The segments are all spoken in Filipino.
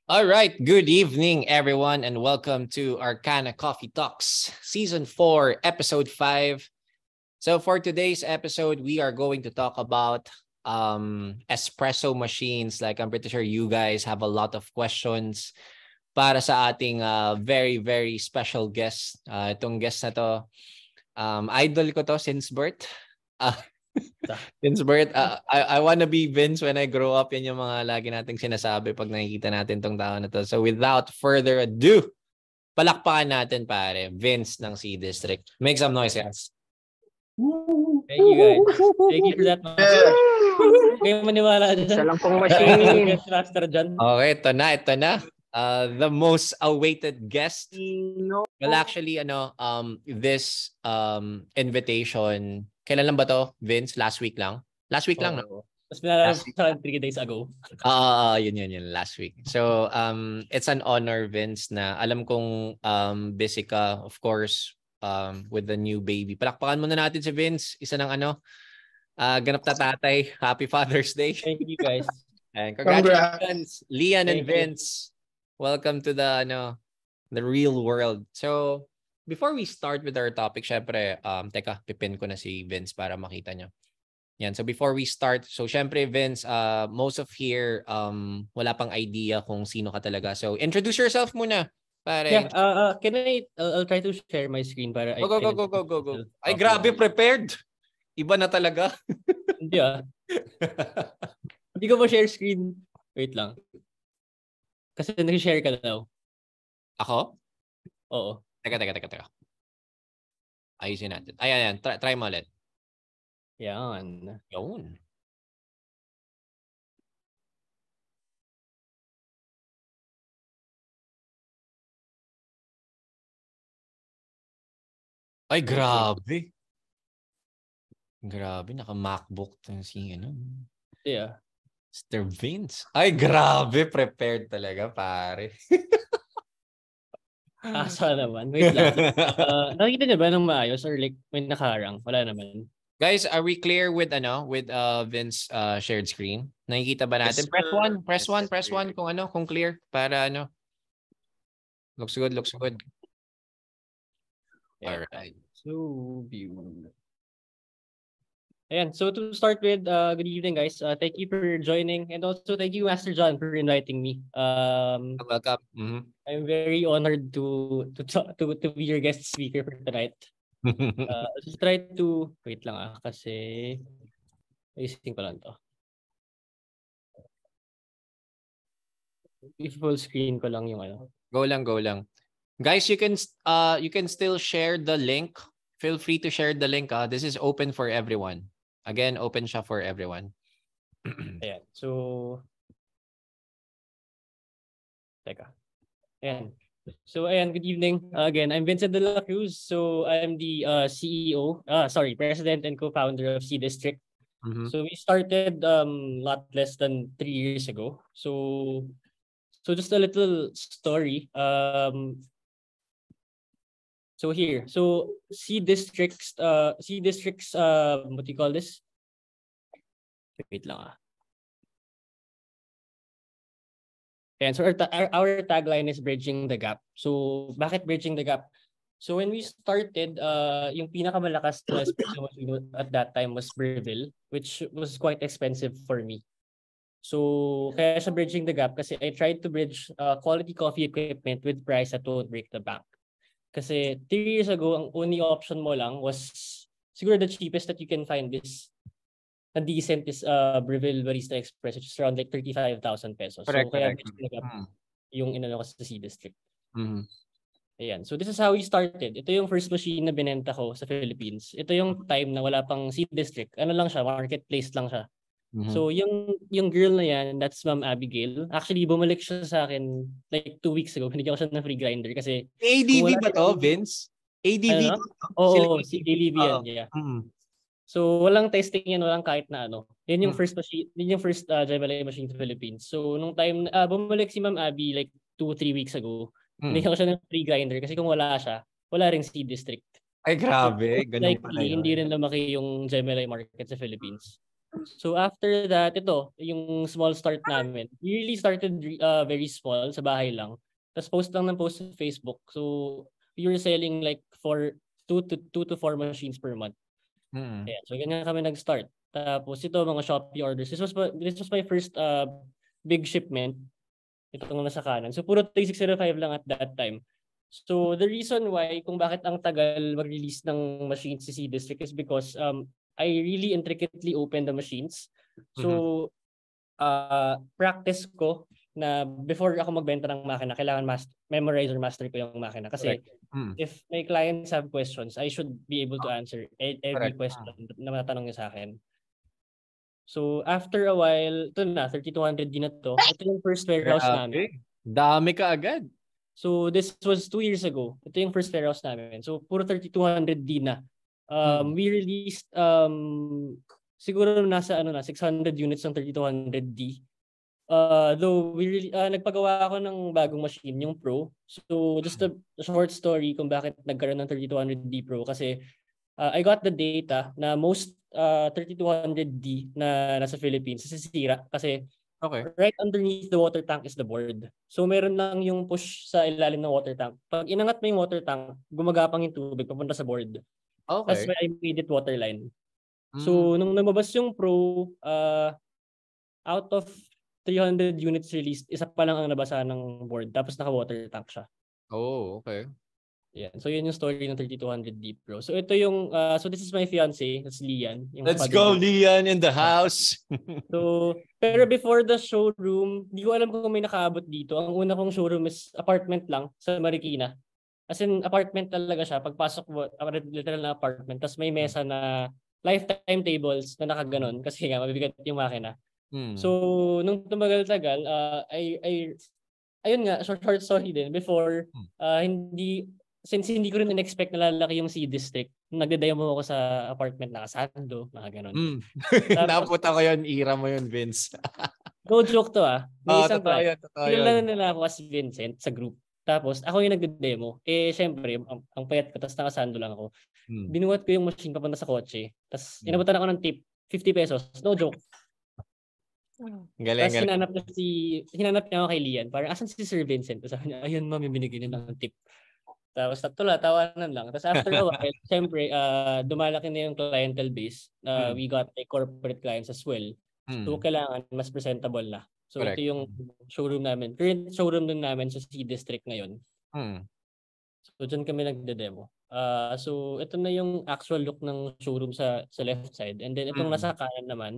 All right, good evening, everyone, and welcome to Arcana Coffee Talks, Season 4, Episode 5. So for today's episode, we are going to talk about espresso machines. Like, I'm pretty sure you guys have a lot of questions para sa ating very, very special guest. Itong guest na to, idol ko to since birth. Since birth, I wanna be Vince when I grow up. Yan yung mga lagi nating sinasabi pag nakikita natin tong tao na to. So without further ado, palakpakan natin pare, Vince ng C District. Make some noise, guys. Thank you, guys. Thank you for that. Kayo maniwala dyan. Isa lang pong machine. Okay, ito na. The most awaited guest. Well, actually, this invitation, kailan lang ba to, Vince? Last week lang? Last week lang, no? Mas pinalala sa 3 days ago. Yun, last week. So, it's an honor, Vince, na alam kong busy ka, of course, with the new baby. Palakpakan muna natin si Vince. Isa ng ganap na tatay. Happy Father's Day. Thank you, guys. And congratulations, Lian and Vince. Welcome to the real world. So, before we start with our topic, syempre, teka, pipin ko na si Vince para makita nyo. Yan, so before we start, so syempre, Vince, most of here, wala pang idea kung sino ka talaga. So, introduce yourself muna. Pare. Yeah, I'll try to share my screen para Go. Ay, grabe, prepared. Iba na talaga. Hindi Hindi ko ba share screen? Wait lang. Kasi nag-share ka daw. Ako? Oo. Teka. Ayusin natin. Ayan. Try mo ulit. Yan. Yun. Ay, grabe. Grabe, naka-MacBook si Yeah. Mr. Vince. Ay, grabe. Prepared talaga, pare. Asa naman. Wait lang. Nakikita niyo ba ng maayos or like may nakaharang? Wala naman. Guys, are we clear with Vince shared screen? Nakikita ba natin? Yes, press 1 kung clear para Looks good. Yeah. All right. So view. Ayan, so to start with, good evening, guys. Thank you for joining, and also thank you, Master John, for inviting me. Welcome. Mm-hmm. I'm very honored to be your guest speaker for tonight. Just try to wait lang kasi ayusin ko lang to. If full screen ko lang yung Go lang. Guys, you can still share the link. Feel free to share the link. This is open for everyone. Again, open siya for everyone. Ayan. So, teka. Ayan. So, good evening. Again, I'm Vincent de la Cruz. So, I'm the president and co-founder of C District. Mm-hmm. So, we started lot less than 3 years ago. So just a little story. So here, C districts, what do you call this? Wait lang And so our tagline is bridging the gap. So bakit bridging the gap? So when we started, yung pinakamalakas na espresso machine at that time was Breville, which was quite expensive for me. So kaya sa bridging the gap kasi I tried to bridge quality coffee equipment with price that won't break the bank. Kasi 3 years ago, ang only option mo lang was, siguro the cheapest that you can find is, a decent is Breville Barista Express, which is around like 35,000 pesos. Correct, so kaya yung inano ko sa C District. Mm-hmm. Ayan. So this is how we started. Ito yung first machine na binenta ko sa Philippines. Ito yung time na wala pang C District. Ano lang siya, marketplace lang siya. Mm-hmm. So yung girl na yan, that's Ma'am Abigail. Actually, bumalik siya sa akin like 2 weeks ago. Binigyan ko siya ng free grinder kasi ADV ba to, Vince? ADV? Oo, si ADV yan. Yeah. Mm-hmm. So walang testing yan, walang kahit na ano. Yan yung first machine, yun yung first Gemelli machine sa Philippines. So nung time bumalik si Ma'am Abby like 2-3 weeks ago, binigyan ko siya ng free grinder kasi kung wala siya, wala ring C District. Ay grabe, so, ganun pala yun. Hindi rin lumaki yung Gemelli market sa Philippines. So after that, ito, yung small start namin. We really started very small, sa bahay lang. Tapos post lang ng post sa Facebook. So we were selling like for 2 to 4 machines per month. Mm. Ayan. So ganyan kami nag-start. Tapos ito, mga Shopee orders. This was my first big shipment. Itong nasa kanan. So puro 3605 lang at that time. So the reason why kung bakit ang tagal mag-release ng machines si C District is because I really intricately open the machines. So practice ko na before ako magbenta ng makina, kailangan memorize or master ko yung makina. Kasi if my clients have questions, I should be able to answer every question na matatanong niya sa akin. So after a while, ito na, 3200D na to. Ito yung first warehouse namin. Dami ka agad. So this was 2 years ago. Ito yung first warehouse namin. So puro 3200D na. We released siguro nasa 600 units ng 3200D. Though we really nagpagawa ako ng bagong machine, yung Pro. So just a short story kung bakit nagkaroon ng 3200D Pro kasi I got the data na most 3200D na nasa Philippines nasisira kasi right underneath the water tank is the board. So meron lang yung push sa ilalim ng water tank. Pag inangat mo yung water tank, gumagapang yung tubig papunta sa board. That's why I made it waterline. So nung lumabas yung Pro, out of 300 units released, isa pa lang ang nabasa ng board. Tapos naka-water tank siya. Oh, okay. Yeah. So yun yung story ng 3200D Pro. So ito yung, so this is my fiance, that's Lian. Let's go, Lian in the house! So, pero before the showroom, di ko alam kung may nakaabot dito. Ang una kong showroom is apartment lang sa Marikina. As in, apartment talaga siya. Pagpasok mo, literal na apartment. Tapos may mesa na lifetime tables na nakaganon kasi nga mabibigat yung makina. So, nung tumagal-tagal, ayun nga, short story din. Before, since hindi ko rin in-expect na lalaki yung C District, nagde-demo ako sa apartment na kasando, mga ganon. Napunta ko yun, ira mo yun, Vince. No joke to May isang client. Kilala na nila ako as Vincent sa group. Tapos ako yung nagde-demo. Syempre, ang payat ko, tapos nakasando lang ako. Binuhat ko yung machine papunta sa kotse. Tapos inabutan ako ng tip, 50 pesos. No joke. Galing, tapos hinanap niya ako kay Lian. Parang, asan si Sir Vincent? Tapos sabi niya, ayun ma'am, binigay niya ng tip. Tapos tawanan lang. Tapos after a while, syempre, dumalaki na yung clientele base. We got like corporate clients as well. So kailangan mas presentable na. So ito yung showroom namin. Current showroom din namin sa C District ngayon. So dyan kami nagde-demo. So ito na yung actual look ng showroom sa left side. And then itong nasa kanan naman,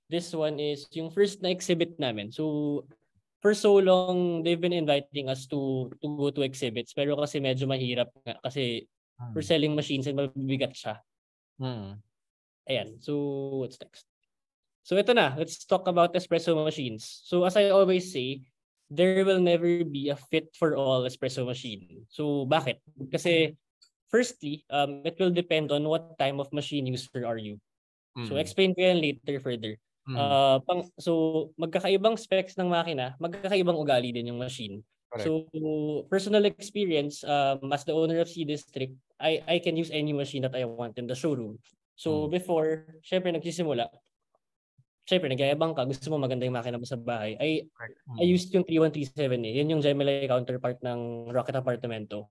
this one is yung first na exhibit namin. So for so long, they've been inviting us to go to exhibits. Pero kasi medyo mahirap nga kasi for selling machines and mabibigat siya. Ayan. So what's next? So ito na. Let's talk about espresso machines. So as I always say, there will never be a fit for all espresso machine. So bakit? Kasi firstly, it will depend on what type of machine user are you. So explain ko yan later further. So magkakaibang specs ng makina, magkakaibang ugali din yung machine. Correct. So personal experience, as the owner of C District, I can use any machine that I want in the showroom. So before, syempre nagsisimula, nagyayabang ka, gusto mo maganda yung makina mo sa bahay. I used yung 3137 Yun yung Gemini counterpart ng Rocket Apartamento.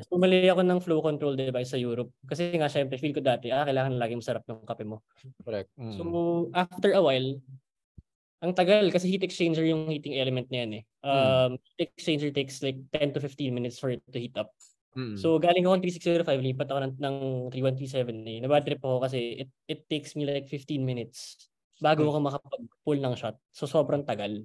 Bumili ako ng flow control device sa Europe. Kasi nga, syempre, feel ko dati, kailangan laging masarap yung kape mo. Correct. So, after a while, ang tagal, kasi heat exchanger yung heating element na yan Heat exchanger takes like 10 to 15 minutes for it to heat up. So, galing ako ng 3605, lipat ako ng 3137 Nabatrip ako kasi it takes me like 15 minutes bago ako makapag-pull ng shot. So, sobrang tagal.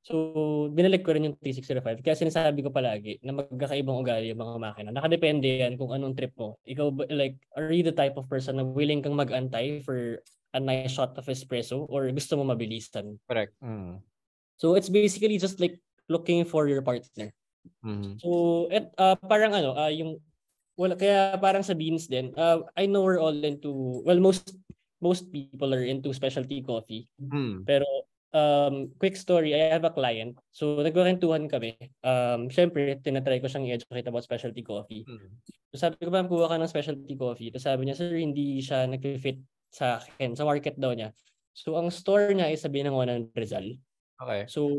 So, binalik ko rin yung 3605. Kaya sinasabi ko palagi na magkakaibang ugali yung mga makina. Nakadepende yan kung anong trip mo. Ikaw, like, are you the type of person na willing kang mag-antay for a nice shot of espresso or gusto mo mabilisan? Correct. So, it's basically just like looking for your partner. So, parang kaya parang sa beans din, I know we're all into, well, most people are into specialty coffee. Pero quick story, I have a client. So nagkwentuhan kami. Syempre, tinatry ko siyang i-educate about specialty coffee. So sabi ko, ma'am, kuha ka ng specialty coffee. Tapos sabi niya, sir, hindi siya nag-fit sa akin. Sa market daw niya. So ang store niya is sa Binangonan, Rizal. Okay. So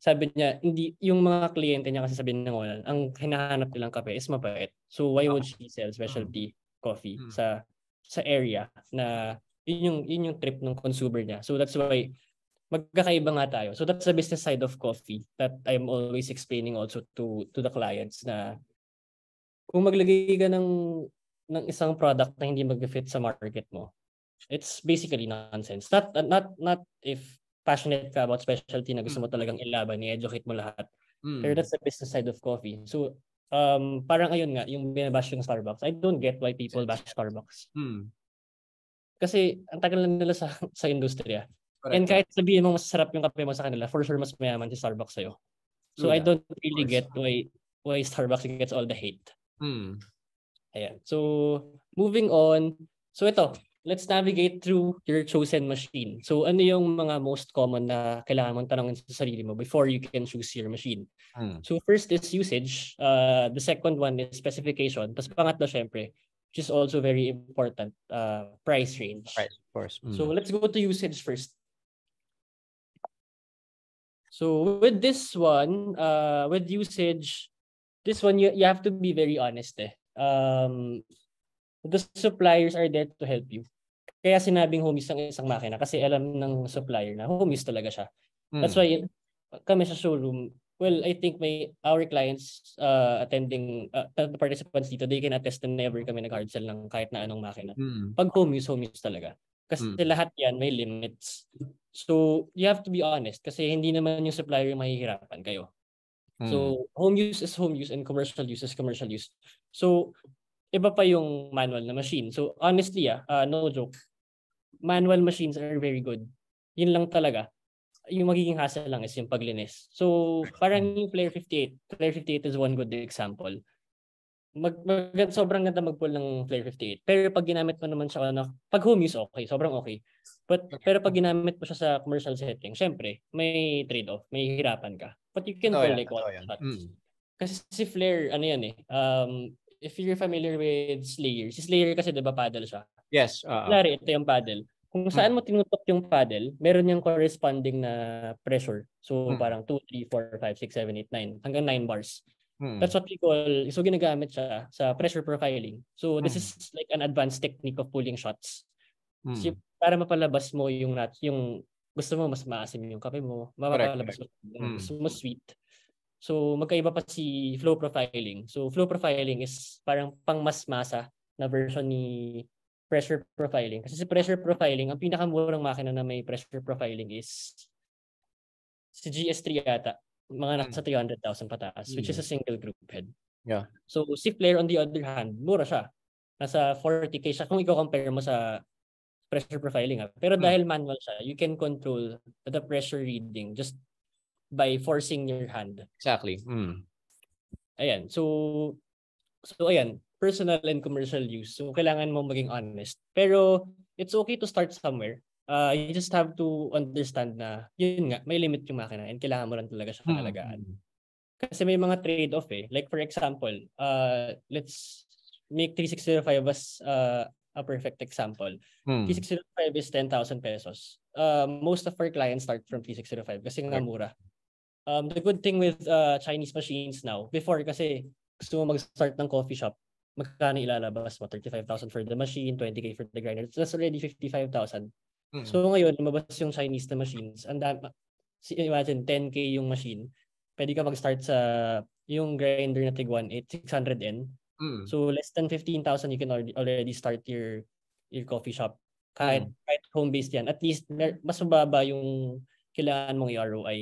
sabi niya, hindi yung mga kliyente niya kasi sa Binangonan, ang hinahanap nilang kape is mapait. So why would she sell specialty coffee sa area na yun yung trip ng consumer niya. So that's why magkakaiba nga tayo. So that's the business side of coffee that I'm always explaining also to the clients na kung maglagay ka ng isang product na hindi mag-fit sa market mo, it's basically nonsense. Not if passionate ka about specialty na gusto mo talagang ilaban, i-educate mo lahat. Pero that's the business side of coffee. So parang ayun nga, yung binabash yung Starbucks. I don't get why people bash Starbucks. Kasi ang tagal na nila sa industriya. Correct. And kahit sabihin mo masarap yung kape mo sa kanila, for sure mas mayaman si Starbucks sa'yo. So I don't really get why Starbucks gets all the hate. Ayan. So moving on. So ito, let's navigate through your chosen machine. So ano yung mga most common na kailangan mong tanongin sa sarili mo before you can choose your machine? So first is usage. The second one is specification. Tapos pangatlo, syempre, which is also very important, price range. Right, of course. So let's go to usage first. So with this one, with usage, this one you have to be very honest the suppliers are there to help you. Kaya sinabing home use ang isang makina kasi alam ng supplier na home use talaga siya. That's why kami sa showroom, well, I think our clients attending, the participants dito, they can attest na never kami nag-hard sell ng kahit na anong makina. Pag home use talaga. Kasi lahat yan may limits. So, you have to be honest kasi hindi naman yung supplier yung mahihirapan kayo. So, home use is home use and commercial use is commercial use. So, iba pa yung manual na machine. So, honestly, no joke, manual machines are very good. Yun lang talaga. Yung magiging hassle lang is yung paglinis. So, parang yung Flare 58. Flare 58 is one good example. Sobrang ganda mag-pull ng Flare 58. Pero pag ginamit mo naman siya, pag home use, okay. Sobrang okay. Pero pag ginamit mo siya sa commercial setting, syempre, may trade-off. May hirapan ka. But you can pull like one shot. Kasi si Flare, ano yan if you're familiar with Slayer, si Slayer kasi diba paddle siya? Yes. Klari, ito yung paddle. Kung saan mo tinutok yung paddle, meron yung corresponding na pressure. So parang 2, 3, 4, 5, 6, 7, 8, 9. Hanggang 9 bars. That's what we call, so ginagamit siya sa pressure profiling. So this is like an advanced technique of pulling shots. So, para mapalabas mo yung gusto mo mas maasim yung kape mo, mapapalabas mo gusto mo sweet. So magkaiba pa si flow profiling. So flow profiling is parang pang mas masa na version ni pressure profiling. Kasi si pressure profiling, ang pinakamurang makina na may pressure profiling is si GS3 yata. Mga nasa 300,000 pataas, which is a single group head. Yeah. So si Flare on the other hand, mura siya. Nasa 40K siya kung i-compare mo sa pressure profiling. Pero dahil manual siya, you can control the pressure reading just by forcing your hand. Exactly. Ayan. So ayan, personal and commercial use. So kailangan mo maging honest. Pero it's okay to start somewhere. You just have to understand na yun nga, may limit yung makina and kailangan mo lang talaga siya kaalagaan. Kasi may mga trade-off Like for example, let's make 3605 as a perfect example. 3605 is 10,000 pesos. Most of our clients start from 3605 kasi nga mura. The good thing with Chinese machines now, before kasi gusto mo mag-start ng coffee shop, magkano ilalabas mo? 35,000 for the machine, 20K for the grinder. That's already 55,000. So ngayon, lumabas yung Chinese na machines. Imagine, 10K yung machine. Pwede ka mag-start sa yung grinder na Tiguan 600N. So less than 15,000, you can already start your coffee shop. Kahit home-based yan. At least, mas mababa yung kailangan mong i-ROI.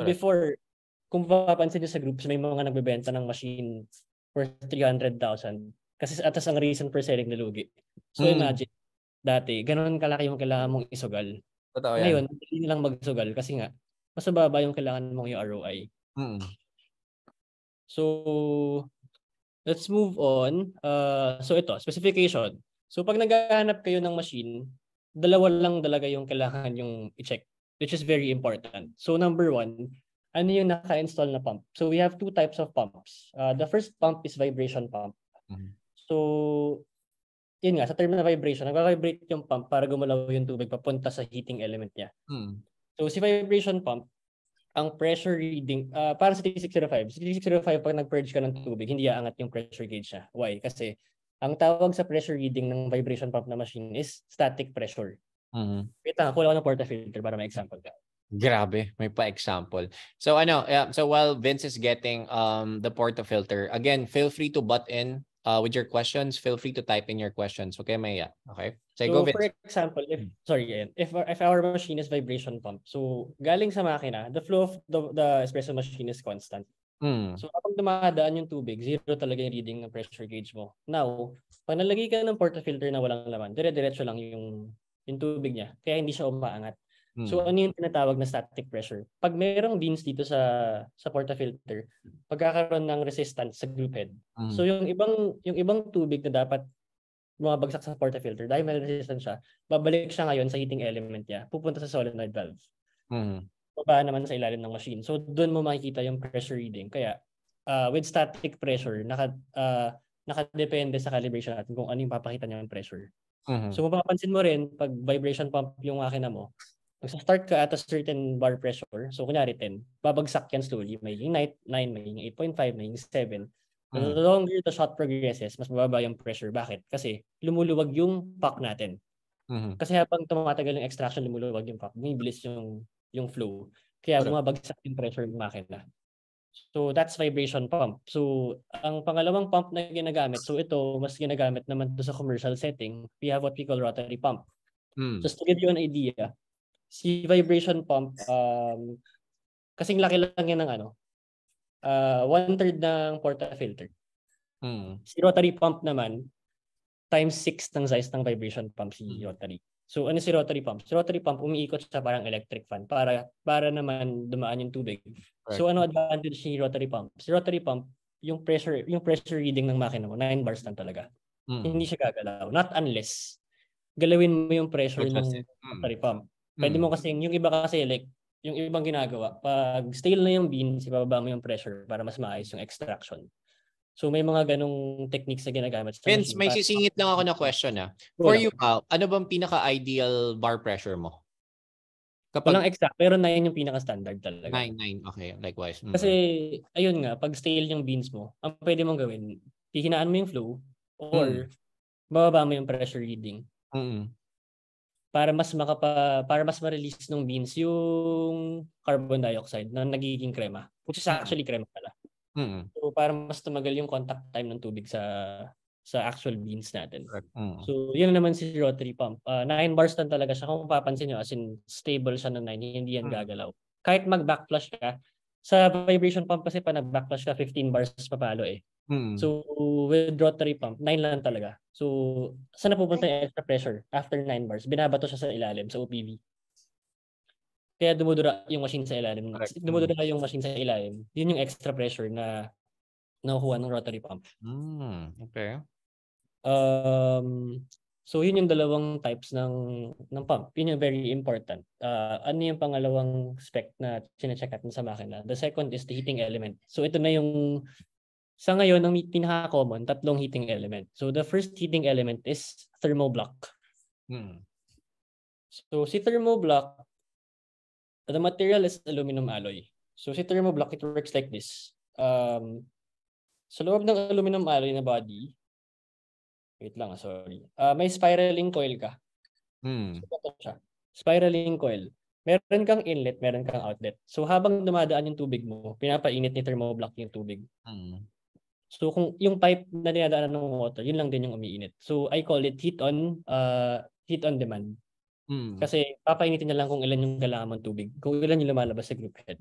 Before, kung papansin nyo sa groups, may mga nagbebenta ng machine for 300,000. Kasi atas ang reason for selling na lugi. So imagine, dati, ganun kalaki yung kailangan mong isugal. Totoo yan. Ngayon, hindi nilang magsugal kasi nga, mas mababa yung kailangan mong i-ROI. So, let's move on. So ito, specification. So pag naghahanap kayo ng machine, dalawa lang talaga yung kailangan yung i-check, which is very important. So number one, ano yung naka-install na pump? So we have two types of pumps. The first pump is vibration pump. So yun nga, sa term na vibration, nagva-vibrate yung pump para gumalaw yung tubig papunta sa heating element niya. So si vibration pump, ang pressure reading, para sa T605, pag nag-purge ka ng tubig, hindi aangat yung pressure gauge niya. Why? Kasi ang tawag sa pressure reading ng vibration pump na machine is static pressure. Wait lang, kuha ko ng portafilter para may example ka. Grabe, may pa-example. So so while Vince is getting the portafilter, again, feel free to butt in with your questions. Feel free to type in your questions. Okay, Maya? Okay? So go, Vince. For example, if our machine is vibration pump, so galing sa makina, the flow of the espresso machine is constant. So kapag dumadaan yung tubig, zero talaga yung reading ng pressure gauge mo. Now, pag nalagay ka ng portafilter na walang laman, dire-diretso lang yung tubig niya. Kaya hindi siya umaangat. So ano yung tinatawag na static pressure? Pag mayroong beans dito sa portafilter, pagkakaroon ng resistance sa group head. So yung ibang tubig na dapat bumabagsak sa portafilter, dahil may resistance siya, babalik siya ngayon sa heating element niya, pupunta sa solenoid valve. Baba naman sa ilalim ng machine. So doon mo makikita yung pressure reading. Kaya with static pressure, nakadepende sa calibration natin kung ano yung papakita niya yung pressure. So mapapansin mo rin, pag vibration pump yung makina mo, magsa-start ka at a certain bar pressure. So kunyari 10, babagsak yan slowly. May 9, may 8.5, may 7. The longer the shot progresses, mas mababa yung pressure. Bakit? Kasi lumuluwag yung pack natin. Kasi habang tumatagal yung extraction, lumuluwag yung pack. Bumibilis yung flow. Kaya bumabagsak yung pressure ng makina. So that's vibration pump. So ang pangalawang pump na ginagamit, so ito mas ginagamit naman to sa commercial setting. We have what we call rotary pump. Just to give you an idea, si vibration pump, kasing laki lang yan ng 1/3 ng portafilter. Si rotary pump naman, times 6 ng size ng vibration pump si rotary. So ano si rotary pump? Si rotary pump, umiikot siya parang electric fan para naman dumaan yung tubig. Right. So ano advantage ni rotary pump? Si rotary pump, yung pressure reading ng makina mo, 9 bars lang talaga. Hindi siya gagalaw. Not unless galawin mo yung pressure ng rotary pump. Pwede mo kasi, yung iba kasi like, yung ibang ginagawa, pag stale na yung beans, ibababa mo yung pressure para mas maayos yung extraction. So may mga ganong techniques na ginagamit sa Vince, may sisingit lang ako na question For you, ano bang pinaka-ideal bar pressure mo? Walang exact, pero 9 yung pinaka-standard talaga. 9, okay, likewise. Kasi, ayun nga, pag stale yung beans mo, ang pwede mong gawin, hihinaan mo yung flow, or bababa mo yung pressure reading. Para mas ma-release ng beans yung carbon dioxide na nagiging krema, which is actually krema pala. So para mas tumagal yung contact time ng tubig sa actual beans natin. So yun naman si rotary pump. 9 bars lang talaga siya. Kung papansin nyo, as in stable siya ng 9, hindi yan gagalaw. Kahit mag-backflush ka, sa vibration pump kasi pa nag-backflush ka, 15 bars papalo eh. So with rotary pump, 9 lang talaga. So saan napupunta yung extra pressure? After 9 bars, binabato siya sa ilalim, sa OPV. Kaya dumudura yung machine sa ilalim. Dumudura yung machine sa ilalim. Yun yung extra pressure na nakukuha ng rotary pump. Okay. So yun yung dalawang types ng pump. Yun yung very important. Ano yung pangalawang spec na chine-check natin sa makina? The second is the heating element. So ito na yung sa ngayon, ang pinaka-common, 3 heating element. So the first heating element is thermoblock. So si thermoblock, the material is aluminum alloy. So si thermoblock, it works like this. Sa loob ng aluminum alloy na body, wait lang, sorry. May spiraling coil ka. So ito siya. Spiraling coil. Meron kang inlet, meron kang outlet. So habang dumadaan yung tubig mo, pinapainit ni thermoblock yung tubig. So kung yung pipe na dinadaanan ng water, yun lang din yung umiinit. So I call it heat on demand. Kasi papainitin na lang kung ilan yung kailangan mong tubig, kung ilan yung lumalabas sa group head.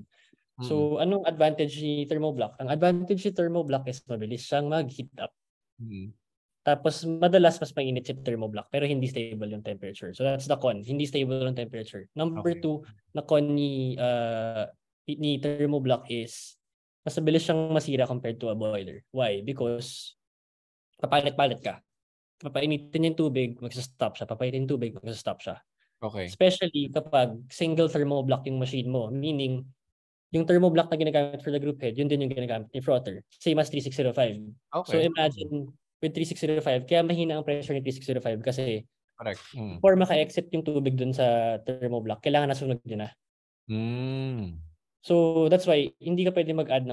So anong advantage ni thermoblock? Ang advantage ni thermoblock is mabilis siyang mag-heat up. Tapos madalas mas mainit si thermoblock pero hindi stable yung temperature. So that's the con, hindi stable yung temperature. Number 2 na con ni thermoblock is mas mabilis siyang masira compared to a boiler. Why? Because papalit-palit ka. Papainitin yung tubig, magsa-stop siya. Papainitin yung tubig, magsa-stop siya. Okay. Especially kapag single thermoblock yung machine mo. Meaning, yung thermoblock na ginagamit for the group head, yun din yung ginagamit ni frother. Same as 3605. Okay. So imagine, with 3605. Kaya mahina ang pressure ni 3605 kasi Correct. before maka-exit yung tubig dun sa thermoblock, kailangan nasunog din na. So that's why hindi ka pwedeng mag-add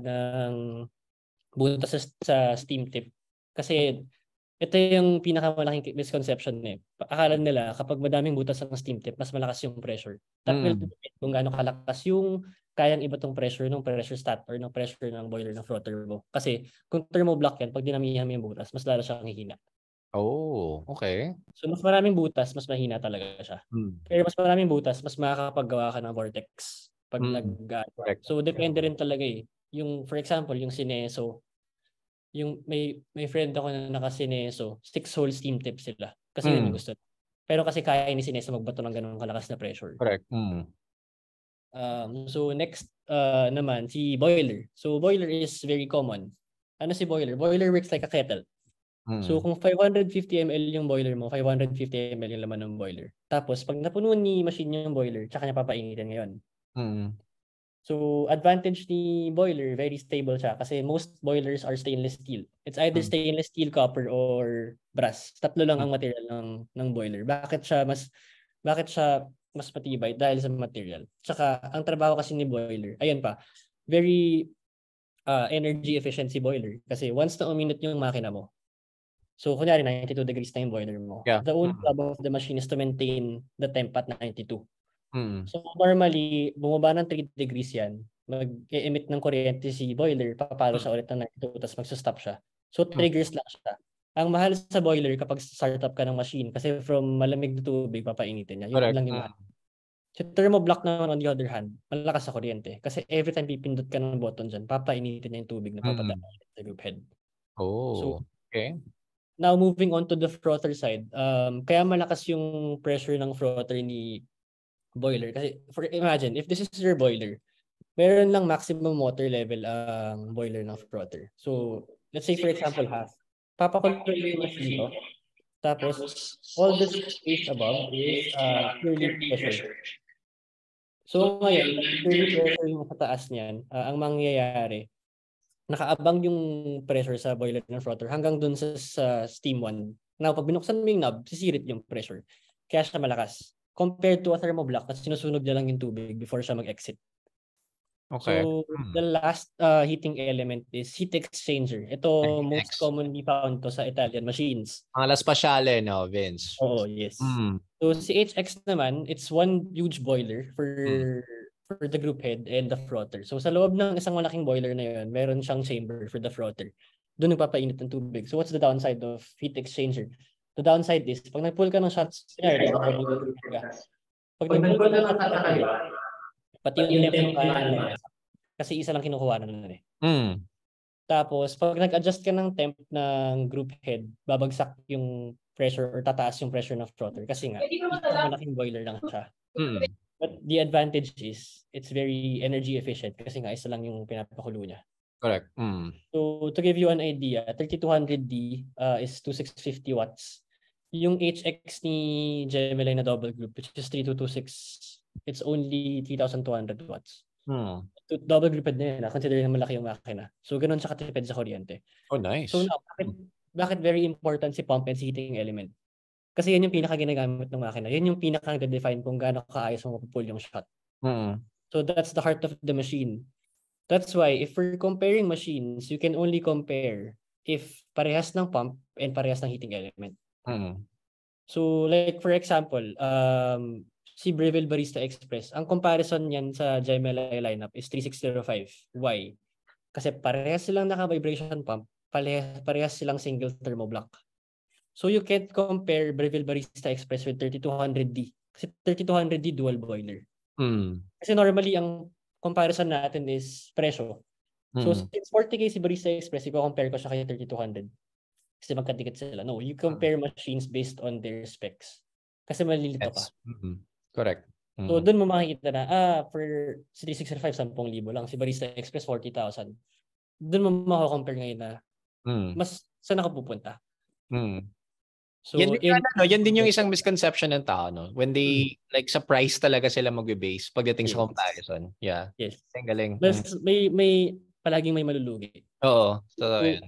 ng butas sa steam tip kasi ito yung pinakamalaking misconception eh. Akala nila kapag madaming butas ang steam tip, mas malakas yung pressure. That will depend kung gaano kalakas yung kayang iba tong pressure ng pressure stat or ng pressure ng boiler ng frother mo. Kasi kung thermoblock yan, pag dinamihan mo yung butas, mas lalo siyang hihina. Oh, okay. So mas maraming butas, mas mahina talaga siya. Pero mas maraming butas, mas makakapaggawa ka ng vortex pag So depende rin talaga eh. Yung for example, yung Sineso, yung may friend ako na naka-Sineso, 6-hole steam tip sila. Kasi yun yung gusto. Pero kasi kaya ni Sineso magbato ng ganung kalakas na pressure. Correct. So next naman si boiler. So boiler is very common. Ano si boiler? Boiler works like a kettle. So kung 550 ml yung boiler mo, 550 ml yung laman ng boiler. Tapos pag napuno ni machine yung boiler, tsaka niya papainitin ngayon. So advantage ni boiler, very stable siya kasi most boilers are stainless steel. It's either stainless steel, copper or brass. Tatlo lang ang material ng boiler. Bakit siya mas matibay? Dahil sa material. Tsaka ang trabaho kasi ni boiler, ayan pa, very energy efficiency boiler kasi once na uminit yung makina mo, so kunyari 92 degrees na yung boiler mo, the only job of the machine is to maintain the temp at 92. So normally, bumaba ng 3 degrees yan, mag-emit ng kuryente si boiler, papalo siya ulit ng 92, tapos magsa-stop siya. So triggers lang siya. Ang mahal sa boiler kapag startup ka ng machine, kasi from malamig na tubig, papainitin niya. Yun lang yung mahal. So thermoblock naman on the other hand, malakas sa kuryente. Kasi every time pipindot ka ng button dyan, papainitin niya yung tubig na papadala sa group head. Oh, okay. Now moving on to the frother side, kaya malakas yung pressure ng frother ni boiler kasi imagine if this is your boiler, meron lang maximum water level ang boiler ng frother. So let's say for example half, papakuloy yung machine ko, tapos all this space above is purely pressure. So ngayon, purely pressure yung sa taas niyan, ang mangyayari, nakaabang yung pressure sa boiler ng frother hanggang dun sa steam 1. Now pag binuksan mo yung knob, sisirit yung pressure. Kaya siya malakas. Compared to a thermoblock na sinusunog niya lang yung tubig before siya mag-exit. Okay. So, the last heating element is heat exchanger. Ito most commonly found to sa Italian machines. Alas pasyale, no, Vince? Oo, yes. So, si HX naman, it's one huge boiler for the group head and the frother. So, sa loob ng isang malaking boiler na yun, meron siyang chamber for the frother. Doon nagpapainit ng tubig. So, what's the downside of heat exchanger? The downside is, pag nag-pull ka ng shots, pag nag-pull ka ng kakaliwa, pati yung temp ng kanan, kasi isa lang kinukuha na nun eh. Tapos, pag nag-adjust ka ng temp ng group head, babagsak yung pressure or tataas yung pressure ng frother kasi nga, malaking boiler lang siya. But the advantage is, it's very energy efficient kasi nga isa lang yung pinapakulo niya. Correct. So, to give you an idea, 3200D is 2650 watts. Yung HX ni Gemini na double group, which is 3226, it's only 3200 watts. Double grouped na yun, considering na malaki yung makina. So, ganun siya katipid sa kuryente. Oh, nice. So, now, bakit very important si pump and heating element? Kasi yan yung pinaka-ginagamit ng makina. Yan yung pinaka-define kung gaano kaayos mo mapupull yung shot. So, that's the heart of the machine. That's why, if we're comparing machines, you can only compare if parehas ng pump and parehas ng heating element. So, like for example, si Breville Barista Express, ang comparison niyan sa Gemini lineup is 3605. Why? Kasi parehas silang naka-vibration pump, parehas silang single thermoblock. So, you can't compare Breville Barista Express with 3200D. Kasi 3200D dual boiler. Kasi normally, ang comparison natin is presyo. So, since 40K si Barista Express, i-compare ko siya kay 3200. Kasi magkadikit sila. No, you compare machines based on their specs. Kasi malilito ka. Correct. So, doon mo makikita na, for si 3605, 10,000 lang. Si Barista Express, 40,000. Doon mo makakompare ngayon na mas saan ako pupunta. So, yan din yung isang misconception ng tao, no? When they, like, sa price talaga sila magbe-base pagdating sa comparison. Yeah. Yes. Ang galing. Plus, may palaging may malulugi. Oo. Totoo yan.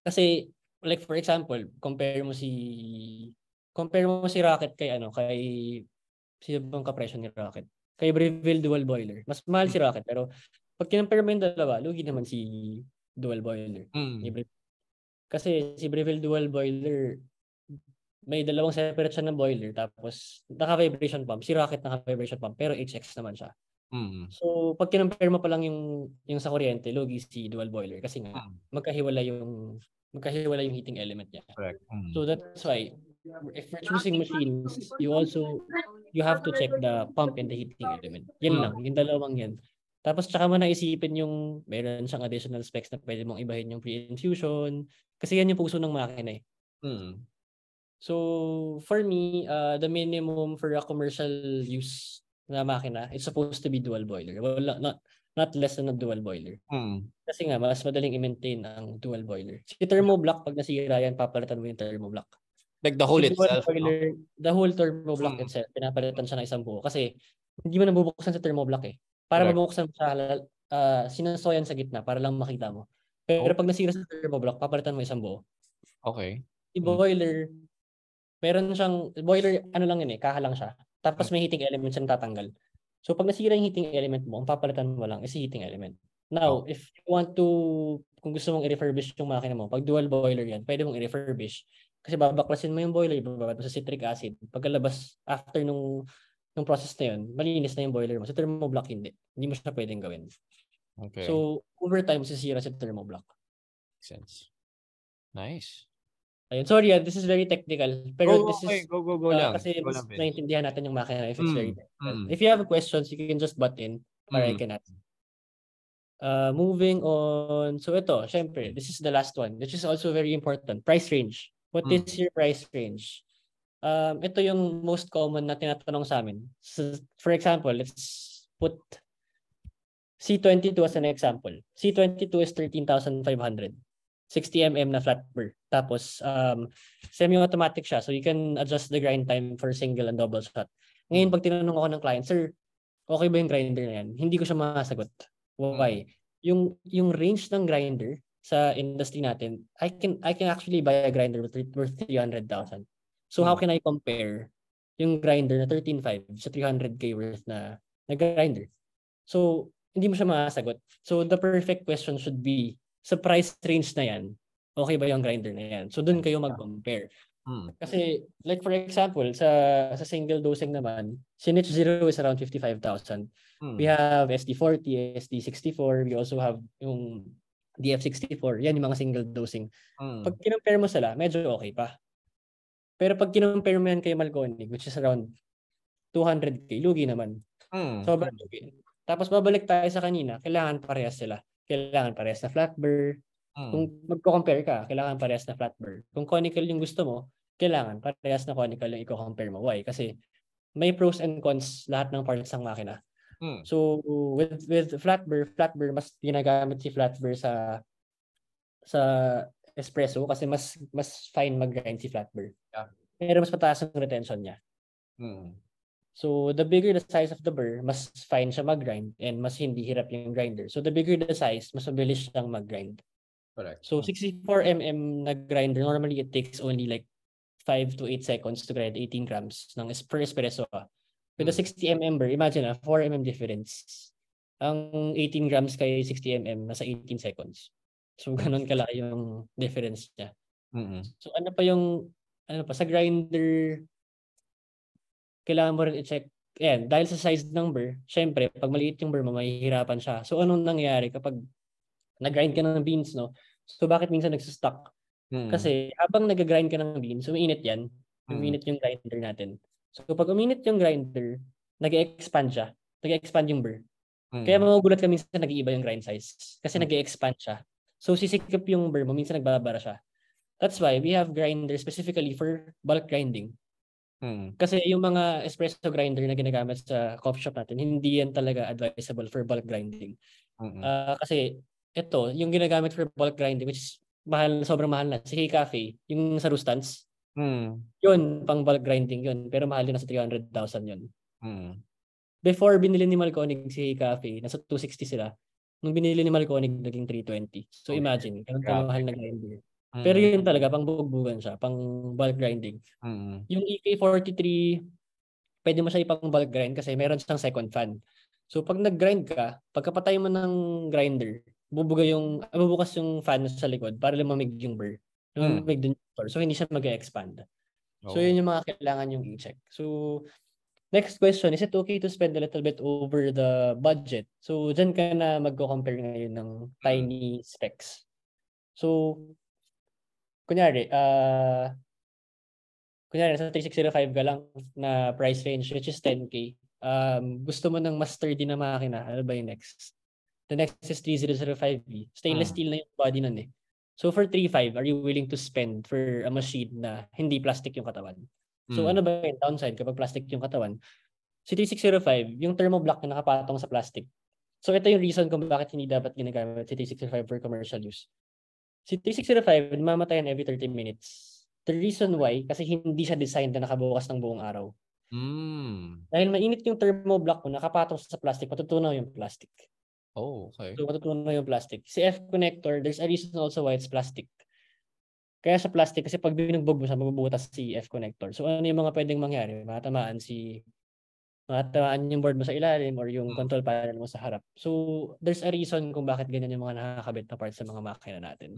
Kasi like for example, compare mo si Rocket kay sino bang kapresyo ni Rocket? Kay Breville Dual Boiler. Mas mahal si Rocket pero pag kinumpare mo yung dalawa, lugi naman si Dual Boiler. Kasi si Breville Dual Boiler may dalawang separate siya ng boiler tapos naka-vibration pump. Si Rocket naka-vibration pump pero HX naman siya. So pag kinumpare mo pa lang yung sa kuryente, lugi si Dual Boiler kasi nga magkahiwala yung heating element niya. Correct. So that's why if we're choosing machines, you have to check the pump and the heating element. Yan lang, yung dalawang yan. Tapos tsaka mo naisipin yung meron siyang additional specs na pwede mong ibahin yung pre-infusion kasi yan yung puso ng makina eh. So for me, the minimum for a commercial use na makina, it's supposed to be dual boiler. Well, not less than a dual boiler. Kasi nga, mas madaling i-maintain ang dual boiler. Si thermoblock, pag nasira yan, papalitan mo yung thermoblock. Like the whole itself? Boiler, the whole thermoblock itself, pinapalitan siya ng isang buo. Kasi hindi mo nabubuksan sa thermoblock eh. Para mabuksan mo siya, sinusoyan sa gitna para lang makita mo. Pero pag nasira sa thermoblock, papalitan mo isang buo. Okay. Si boiler, meron siyang, boiler, lang yun eh, kaha lang siya. Tapos may heating element siya tatanggal. So pag nasira yung heating element mo, ang papalitan mo lang is heating element. Now, if you want to, kung gusto mong i-refurbish yung makina mo, pag dual boiler yan, pwede mong i-refurbish. Kasi babaklasin mo yung boiler, bababad mo sa citric acid. Pagkalabas, after nung process na yun, malinis na yung boiler mo. Sa thermoblock, hindi. Hindi mo siya pwedeng gawin. Okay. So, over time, sisira sa thermoblock. Makes sense. Nice. Ayun, sorry, this is very technical. Pero this is go lang. Kasi mas naiintindihan natin yung makina if it's very technical. If you have questions, you can just butt in para I can ask. Moving on. So ito, syempre, this is the last one, which is also very important. Price range. What is your price range? Ito yung most common na tinatanong sa amin. So, for example, let's put C22 as an example. C22 is 13,500. 60mm na flat burr. Tapos, semi-automatic siya. So, you can adjust the grind time for single and double shot. Ngayon, pag tinanong ako ng client, sir, okay ba yung grinder na yan? Hindi ko siya masagot. Why? Yung range ng grinder sa industry natin, I can actually buy a grinder worth 300,000. So, how can I compare yung grinder na 13.5 sa 300K worth na grinder? So, hindi mo siya masagot. So, the perfect question should be, sa price range na yan, okay ba yung grinder na yan? So, doon kayo mag-compare. Kasi, like for example, sa single dosing naman, si Niche Zero is around 55,000. We have SD40, SD64, we also have yung DF64. Yan yung mga single dosing. Pag kinumpare mo sila, medyo okay pa. Pero pag kinumpare mo yan kay Malconic, which is around 200K, lugi naman. Sobrang lugi. Tapos babalik tayo sa kanina, kailangan parehas sila. Kailangan parehas na flat burr. Kung magko-compare ka, kailangan parehas na flat burr. Kung conical yung gusto mo, kailangan parehas na conical yung i-compare mo. Why? Kasi may pros and cons lahat ng parts ng makina. So with flat burr, mas ginagamit si flat burr sa espresso kasi mas fine mag-grind si flat burr. Pero mas mataas ang retention niya. So, the bigger the size of the burr, mas fine siya mag-grind and mas hindi hirap yung grinder. So, the bigger the size, mas mabilis siyang mag-grind. Correct. So, 64mm na grinder, normally it takes only like 5 to 8 seconds to grind 18 grams per espresso. With the 60mm burr, imagine 4mm difference. Ang 18 grams kay 60mm, nasa 18 seconds. So, ganun kalaki yung difference niya. So, sa grinder, kailangan mo rin i-check. Ayan, dahil sa size ng burr, syempre, pag maliit yung burr mo, mahihirapan siya. So, anong nangyayari kapag nag-grind ka ng beans, no? So, bakit minsan nagsastuck? Kasi, habang nag-grind ka ng beans, umiinit yan. Umiinit yung grinder natin. So, pag umiinit yung grinder, nag-expand siya. Nag-expand yung burr. Kaya magugulat ka minsan nag-iiba yung grind size. Kasi nag-expand siya. So, sisikip yung burr mo, minsan nagbabara siya. That's why we have grinders specifically for bulk grinding. Kasi yung mga espresso grinder na ginagamit sa coffee shop natin, hindi yan talaga advisable for bulk grinding. Kasi ito, yung ginagamit for bulk grinding, which is sobrang mahal na, si Cafe, yung sa Rustans, yun, pang bulk grinding yun, pero mahal din na sa 300,000 yun. Before binili ni Malconic si Cafe, nasa 260 sila. Nung binili ni Malconic, naging 320. So imagine, ganun kamahal na grinder. Pero yun talaga, pang bugbugan siya, pang bulk grinding. Yung EK43, pwede mo siya ipang bulk grind kasi meron siyang second fan. So pag nag-grind ka, pagkapatay mo ng grinder, bubukas yung fan sa likod para lumamig yung burr. Lumamig dun yung core. So hindi siya mag-expand. So yun yung mga kailangan yung i-check. So next question, is it okay to spend a little bit over the budget? So dyan ka na magko-compare ngayon ng tiny specs. So kunyari sa 3605 ka lang na price range which is 10K. Gusto mo ng mas sturdy na makina, ano ba yung next? The next is 3005B. Stainless steel na yung body nun eh. So for 35, are you willing to spend for a machine na hindi plastic yung katawan? So ano ba yung downside kapag plastic yung katawan? Si 3605, yung thermoblock na nakapatong sa plastic. So ito yung reason kung bakit hindi dapat ginagamit si 3605 for commercial use. Si 3605, namamatayan every 30 minutes. The reason why, kasi hindi siya designed na nakabukas ng buong araw. Dahil mainit yung thermoblock mo, nakapatong sa plastic, matutunaw yung plastic. Oh, okay. So matutunaw yung plastic. Si F-connector, there's a reason also why it's plastic. Kaya sa plastic, kasi pag binugbog mo siya, mabubutas si F-connector. So ano yung mga pwedeng mangyari? Matamaan yung board mo sa ilalim or yung control panel mo sa harap. So, there's a reason kung bakit ganyan yung mga nakakabit na parts sa mga makina natin.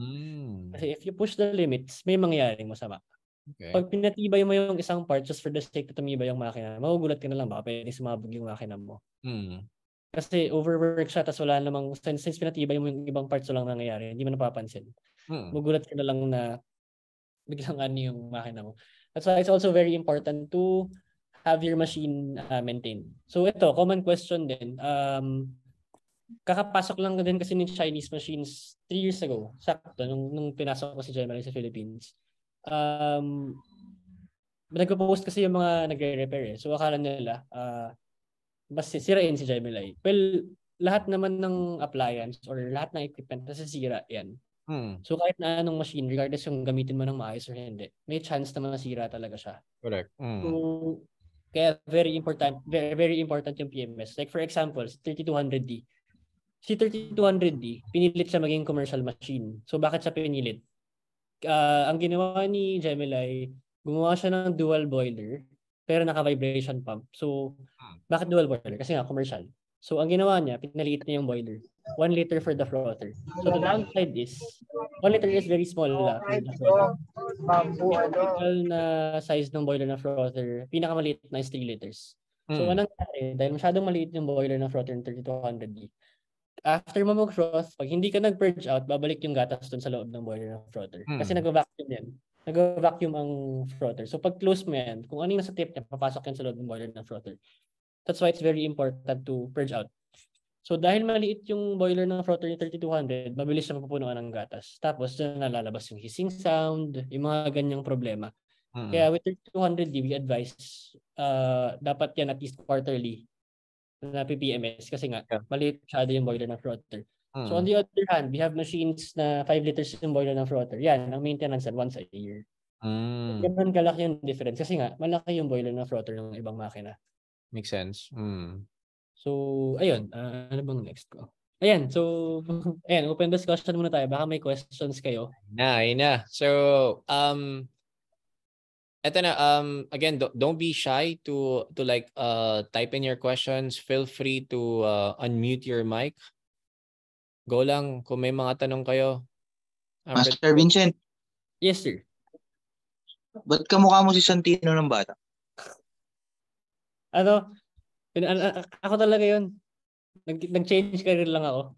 Kasi if you push the limits, may mangyaring masama. Okay. Pag pinatibay mo yung isang part just for the sake na tumibay yung makina, magugulat ka na lang baka pwede sumabog yung makina mo. Kasi overwork siya tapos wala namang, since pinatibay mo yung ibang parts lang nangyayari, hindi mo napapansin. Magugulat ka na lang na biglang yung makina mo. That's why it's also very important to have your machine maintained. So ito, common question din. Kakapasok lang din kasi ng Chinese machines 3 years ago. Sakto, nung pinasok ko si Gemini sa Philippines. Nagpo-post kasi yung mga nagre-repair eh. So akala nila, mas sirain si Gemini. Well, lahat naman ng appliance or lahat ng equipment nasisira yan. So kahit na anong machine, regardless yung gamitin mo ng maayos or hindi, may chance na masira talaga siya. Correct. So, kaya very important yung PMS. Like for example, si 3200D. Si 3200D, pinilit siya maging commercial machine. So bakit siya pinilit? Ang ginawa ni Gemini, gumawa siya ng dual boiler pero naka-vibration pump. So bakit dual boiler? Kasi nga commercial. So ang ginawa niya, pinaliit niya yung boiler. 1 liter for the frother. So the downside is 1 liter is very small for the frother. Typical na size ng boiler na frother, pinakamaliit na is 3 liters. So anong nangyari? Dahil masyadong maliit yung boiler ng frother ng 3200D, after mo mag-froth, pag hindi ka nag-purge out, babalik yung gatas dun sa loob ng boiler ng frother. Kasi nag-vacuum yan. Nag-vacuum ang frother. So pag close mo yan, kung ano yung nasa tip niya, papasok yan sa loob ng boiler ng frother. That's why it's very important to purge out. So dahil maliit yung boiler ng frother ni 3200, mabilis na mapupunuan ng gatas. Tapos dyan nalalabas yung hissing sound, yung mga ganyang problema. Kaya with 3200D, we advise dapat yan at least quarterly na PPMS kasi nga maliit masyado yung boiler ng frother. So on the other hand, we have machines na 5 liters yung boiler ng frother. Yan, ang maintenance once a year. Ganun kalaki yung difference kasi nga malaki yung boiler ng frother ng ibang makina. Makes sense. So, ayun. Ano bang next ko? Ayan. So, ayan. Open discussion muna tayo. Baka may questions kayo. Ayun na. So, eto na. Again, don't be shy to like type in your questions. Feel free to unmute your mic. Go lang kung may mga tanong kayo. Master Vincent. Yes, sir. Ba't kamukha mo si Santino ng bata? Ano? Ako talaga yun. Nag-change career lang ako.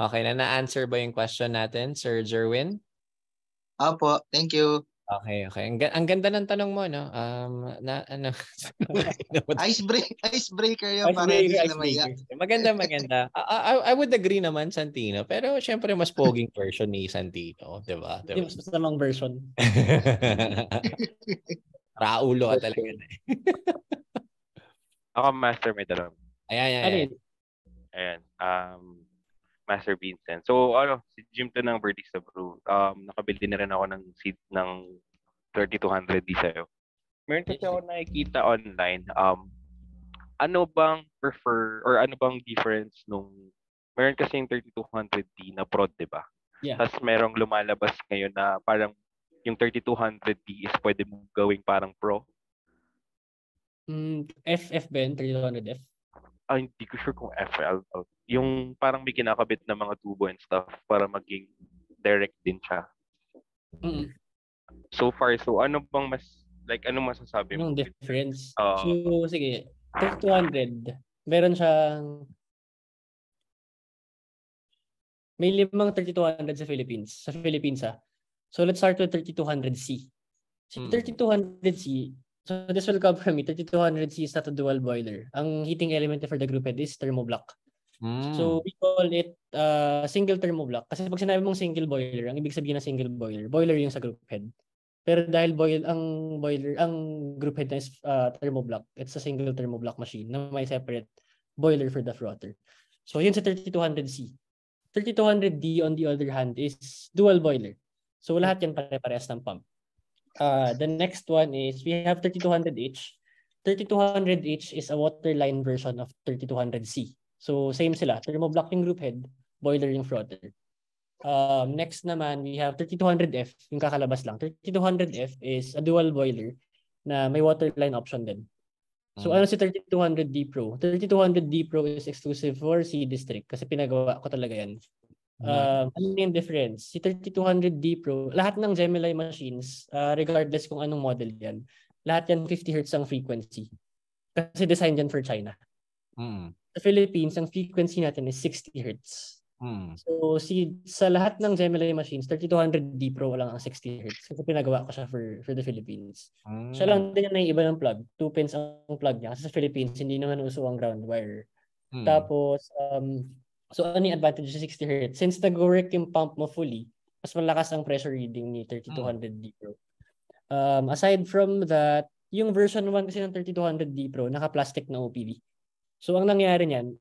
Okay, na-answer ba yung question natin, Sir Jerwin? Apo, thank you. Okay. Ang ganda ng tanong mo, no? Icebreaker yun para hindi sila maya. Maganda. I would agree naman, Santino. Pero syempre, mas poging version ni Santino. Diba? Yung mas masamang version. Raulo ka talaga. Ako, Master, may tanong. Ayan. Master Vincent. So, si Jim to ng Vertix Brew. Nakabili na rin ako ng seat ng 3200D sa'yo. Meron kasi ako nakikita online. Ano bang prefer or ano bang difference nung meron kasi yung 3200D na prod, di ba? Yeah. Tapos merong lumalabas ngayon na parang yung 3200D is pwede mong gawing parang Pro. FF ba yun? 3200F? Hindi ko sure kung FL. Yung parang may kinakabit na mga tubo and stuff para maging direct din siya. So far, so ano bang ano masasabi mo? Anong difference? Uh, So, sige. 3200, meron siyang may 5 3200 sa Philippines. Sa Philippines, So, let's start with 3200C. Si 3200C, so this will cover me. 3200C is not a dual boiler. Ang heating element for the group head is thermoblock. So, we call it single thermoblock. Kasi pag sinabi mong single boiler, ang ibig sabihin ng single boiler yung sa group head. Pero dahil ang group head na is thermoblock, it's a single thermoblock machine na may separate boiler for the frother. So, yun sa 3200C. 3200D on the other hand is dual boiler. So, lahat yan pare-parehas ng pump. The next one is we have 3200H. 3200H is a waterline version of 3200C. So, same sila. Thermoblock yung group head, boiler yung frother. Next naman, we have 3200F, yung kakalabas lang. 3200F is a dual boiler na may waterline option din. So, ano si 3200D Pro? 3200D Pro is exclusive for C-District kasi pinagawa ko talaga yan. Ano yung difference? Si 3200D Pro, lahat ng Gemini machines, regardless kung anong model yan, lahat yan 50 Hz ang frequency. Kasi design yan for China. Sa Philippines, ang frequency natin is 60 Hz. So, sa lahat ng Gemini machines, 3200D Pro lang ang 60 Hz. Kasi pinagawa ko siya for the Philippines. Siya lang din yung naiiba ng plug. 2 pins ang plug niya. Kasi sa Philippines, hindi naman uso ang ground wire. Tapos, so ano yung advantage sa 60 Hz? Since nag-work yung pump mo fully, mas malakas ang pressure reading ni 3200D Pro. Aside from that, yung version 1 kasi ng 3200D Pro, naka-plastic na OPV. So, ang nangyari niyan,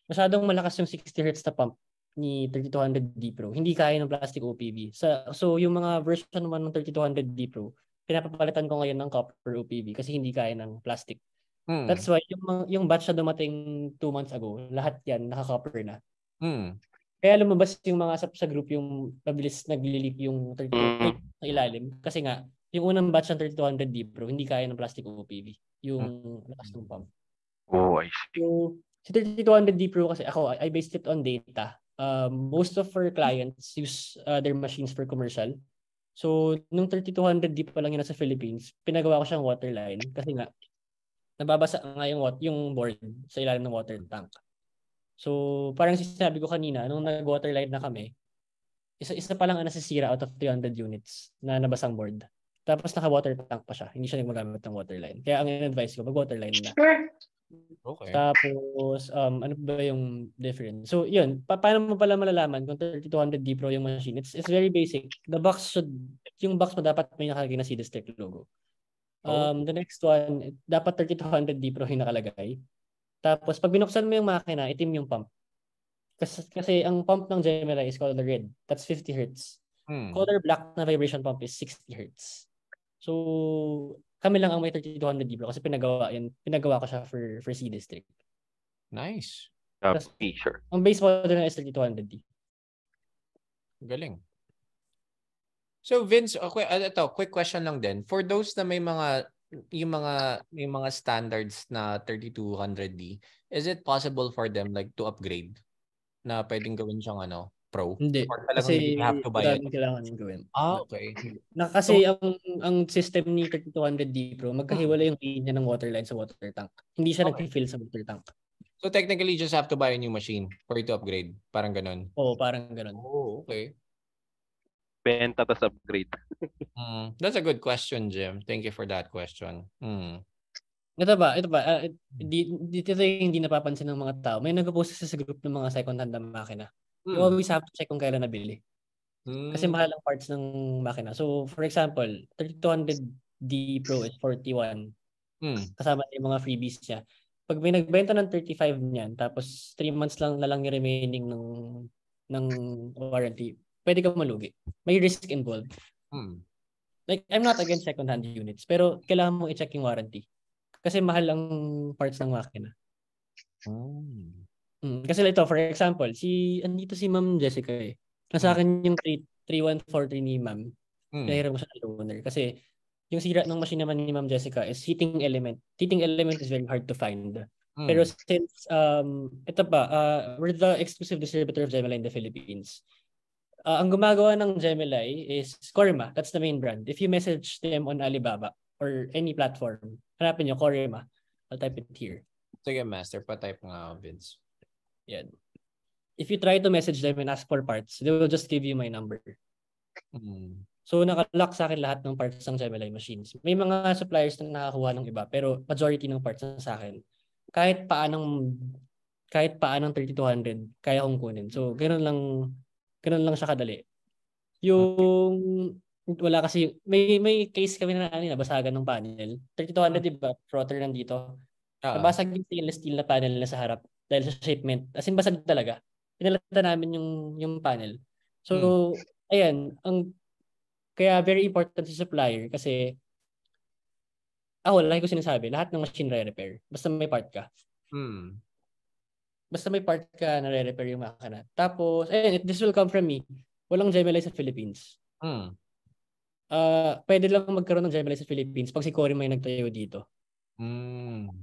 masyadong malakas yung 60 Hz na pump ni 3200D Pro. Hindi kaya ng plastic OPV. So, yung mga version 1 ng 3200D Pro, pinapapalitan ko ngayon ng copper OPV kasi hindi kaya ng plastic. That's why yung batch na dumating 2 months ago, lahat yan naka-copper na. Kaya lumabas yung mga sa group yung mabilis nagli-leak yung 3200 sa ilalim. Kasi nga, yung unang batch ng 3200D Pro, hindi kaya ng plastic OPV. Yung lakas ng pump. Oh, I see. So, si 3200D Pro kasi I based it on data. Most of our clients use their machines for commercial. So, nung 3200D pa lang yun sa Philippines, pinagawa ko siyang waterline kasi nga, nababasa nga yung board sa ilalim ng water tank. So, parang sinabi ko kanina, nung nag-waterline na kami, isa pa lang ang nasisira out of 300 units na nabasang board. Tapos naka-water tank pa siya. Hindi siya nagmagamit ng waterline. Kaya ang in-advise ko, mag-waterline na. Okay. Tapos, ano ba yung difference? So, yun. Paano mo pala malalaman kung 3200D Pro yung machine? It's very basic. Yung box mo dapat may nakalagay na C-District logo. The next one, dapat 3200D Pro yung nakalagay. Tapos, pag binuksan mo yung makina, itim yung pump. Kasi ang pump ng Gemini is color red. That's 50 Hz. Color black na vibration pump is 60 Hz. So, kami lang ang may 3200D Pro kasi pinagawa ko siya for C-District. Nice. Sure. Ang base model na is 3200D. Galing. So Vince, quick question lang din. For those na may mga standards na 3200D, is it possible for them like to upgrade na pwedeng gawin siyang Pro? Hindi. Or talagang Kasi you have to buy it? kailangan gawin. Okay. Kasi ang system ni 3200D Pro, magkahiwalay yung linya ng waterline sa water tank. Hindi siya nag-fill sa water tank. So technically, you just have to buy a new machine for you to upgrade. Parang ganun. Oo, parang ganun. Oh, okay. Benta tas upgrade. That's a good question, Jim. Thank you for that question. Ito ba? Dito yung hindi napapansin ng mga tao. May nag-post sa group ng mga second-hand na makina. You always have to check kung kailan nabili. Kasi mahal ang parts ng makina. So, for example, 3200D Pro is 41. Kasama yung mga freebies niya. Pag may nagbenta ng 35 niyan, tapos 3 months lang na lang yung remaining ng warranty, pwede ka malugi. May risk involved. Like, I'm not against second-hand units, pero kailangan mo i-check yung warranty. Kasi mahal ang parts ng makina. Kasi ito, for example, andito si Ma'am Jessica Nasa akin yung 3143 ni Ma'am. Mm. Nahiram ko siya ng loaner. Kasi yung sira ng machine naman ni Ma'am Jessica is heating element. Heating element is very hard to find. Pero since ito pa, we're the exclusive distributor of Gemini in the Philippines. Ang gumagawa ng Gemini is Corima. That's the main brand. If you message them on Alibaba or any platform, hanapin nyo Corima. I'll type it here. Sige, master. Pa-type nga, Vince. Yan. If you try to message them and ask for parts, they will just give you my number. So nakalock sa akin lahat ng parts ng Gemini machines. May mga suppliers na nakakuha ng iba, pero majority ng parts na sa akin. Kahit paanong 3200, kaya kong kunin. So ganoon lang siya kadali. Yung wala kasi may case kami na nabasagan ng panel. 3200 diba? Router nandito. Nabasag yung stainless steel na panel na sa harap dahil sa shipment. As in basag talaga. Pinalata namin yung panel. So ayan, kaya very important sa supplier kasi like ko sinasabi, lahat ng machine re-repair. Basta may part ka. Basta may part ka na re-repair yung makina. Tapos, this will come from me. Walang Gemini sa Philippines. Pwede lang magkaroon ng Gemini sa Philippines pag si Cory may nagtayo dito.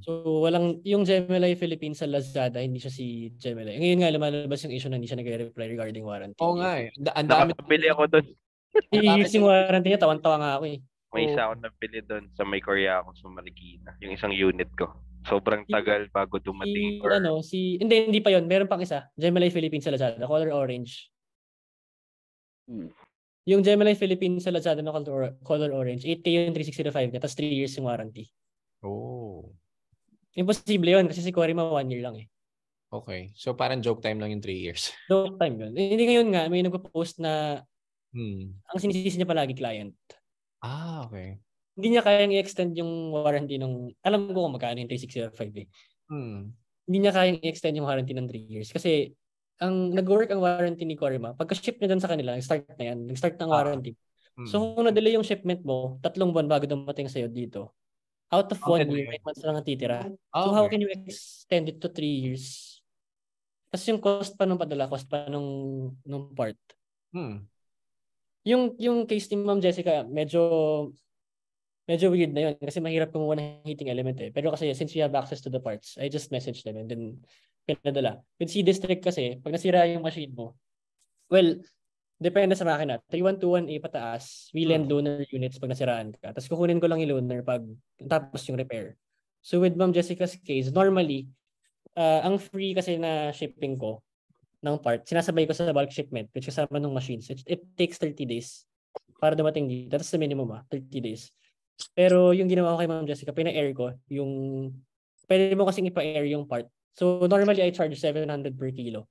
So, yung Gemini Philippines sa Lazada, hindi siya si Gemini. Ngayon nga, lumalabas yung issue na hindi siya nag-reply regarding warranty. Oo nga eh. Ang dami. Nakabili ako doon. I-use yung warranty niya, tawan-tawa nga ako eh. May isa ako nabili doon sa may Korea ako sa Marikina. Yung isang unit ko. Sobrang tagal bago dumating. Hindi pa yon. Meron pang isa. Gemini Philippines sa Lazada. Color orange. Yung Gemini Philippines sa Lazada na color orange, 8K yung 3605 niya, tapos 3 years yung warranty. Oh. Imposible yun kasi si Corima 1 year lang eh. Okay. So parang joke time lang yung 3 years. Joke time yun. Hindi ngayon nga, may nagpo-post na ang sinisisi niya palagi client. Okay. Hindi niya kayang i-extend yung warranty alam ko kung magkano yung 3605 eh. Hindi niya kayang i-extend yung warranty ng 3 years kasi ang nag-work ang warranty ni Corima, pagka-ship niya dun sa kanila, nag-start ng warranty. So kung na-delay yung shipment mo, 3 buwan bago dumating sa'yo dito, out of 1 year, 8 months lang ang titira. So how can you extend it to 3 years? Kasi yung cost pa nung padala, cost pa nung part. Yung case ni Ma'am Jessica, medyo weird na yun kasi mahirap kumuha ng heating element eh. Pero kasi since we have access to the parts, I just messaged them and then pinadala. With C-District kasi, pag nasira yung machine mo, well, depende sa makina. 3121A pataas, we lend loaner units pag nasiraan ka. Tapos kukunin ko lang yung loaner pag tapos yung repair. So with Ma'am Jessica's case, normally, ang free kasi na shipping ko ng part, sinasabay ko sa bulk shipment which kasama ng machines. It takes 30 days para dumating dito. That's the minimum 30 days. Pero yung ginawa ko kay Ma'am Jessica, pina-air ko pwede mo kasing ipa-air yung part. So normally I charge 700 per kilo.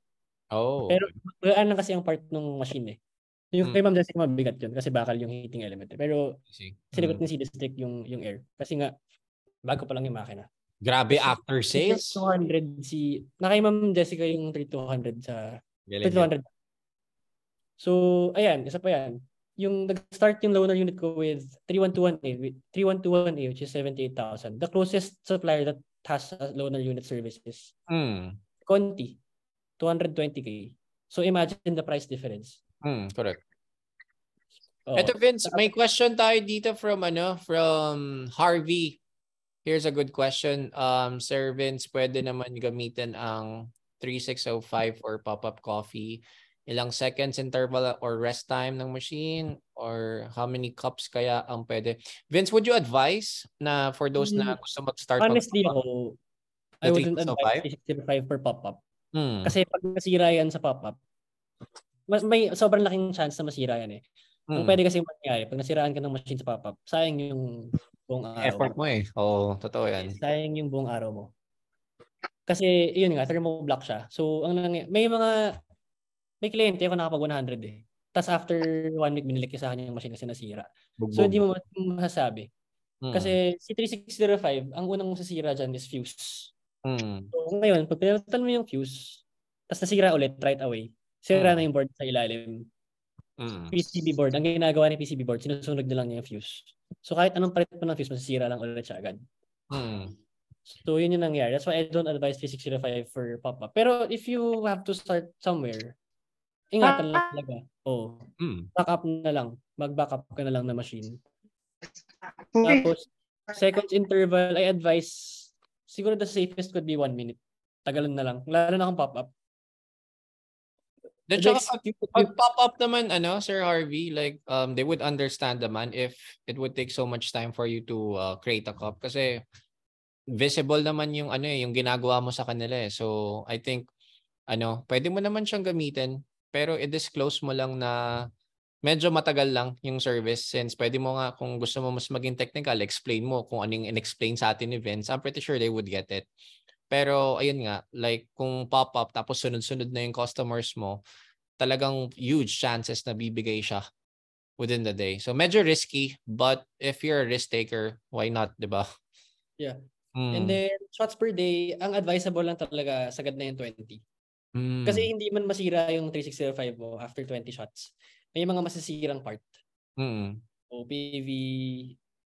Pero gaan lang kasi ang part ng machine eh. Yung kay Ma'am Jessica mabigat yun kasi bakal yung heating element. Pero sinigot ni C-District yung air. Kasi nga, bago pa lang yung makina. Grabe after sales. 200 na kay Ma'am Jessica yung 3200 sa 3200. So, ayan, isa pa yan. Yung nag-start yung loaner unit ko with 3121A which is 78,000. The closest supplier that has a loaner unit service is Conti, 220K. So, imagine the price difference. Correct. Ito Vince, may question tayo dito from Harvey. Here's a good question. Sir Vince, pwede naman gamitin ang 3605 for pop-up coffee. Ilang seconds interval or rest time ng machine or how many cups kaya ang pwede? Vince, would you advise na for those na gusto mag-start? Honestly, I wouldn't advise 3605 for pop-up. Kasi pag nasira yan sa pop-up, may sobrang laking chance na masira yan eh. Kung pwede kasi mangyari, pag nasiraan ka ng machine sa pop-up, sayang yung buong araw. Effort mo eh. Oo, totoo yan. Sayang yung buong araw mo. Kasi, yun nga, thermoblock siya. So, may kliyente ako nakapag 100 eh. Tapos after 1 week, binilik sa kanya yung machine kasi nasira. So, hindi mo masasabi. Kasi si 3605, ang unang masasira dyan is fuse. So, ngayon, pag pinalitan mo yung fuse, tapos nasira ulit right away, sira na yung board sa ilalim. PCB board. Ang ginagawa ni PCB board, sinusunog na lang niya yung fuse. So kahit anong palit mo ng fuse, masisira lang ulit siya agad. So yun yung nangyari. That's why I don't advise 3605 for pop-up. Pero if you have to start somewhere, ingatan lang talaga. Oh, Mm. backup na lang. Mag-backup ka na lang na machine. Tapos, seconds interval, I advise, siguro the safest could be 1 minute. Tagalan na lang. Lalo na kung pop-up. Then tsaka pag pop up naman Sir Harvey, like they would understand naman if it would take so much time for you to create a cup kasi visible naman yung yung ginagawa mo sa kanila eh. So I think pwede mo naman siyang gamitin pero i-disclose mo lang na medyo matagal lang yung service since pwede mo nga kung gusto mo mas maging technical, explain mo kung anong in-explain sa atin ni Vince. I'm pretty sure they would get it. Pero ayun nga, like kung pop-up tapos sunod-sunod na yung customers mo, talagang huge chances na bibigay siya within the day. So medyo risky, but if you're a risk taker, why not, 'di ba? Yeah. And then shots per day, ang advisable lang talaga sagad na yung 20. Kasi hindi man masira yung 3605 mo after 20 shots. May mga masisirang part. OPV,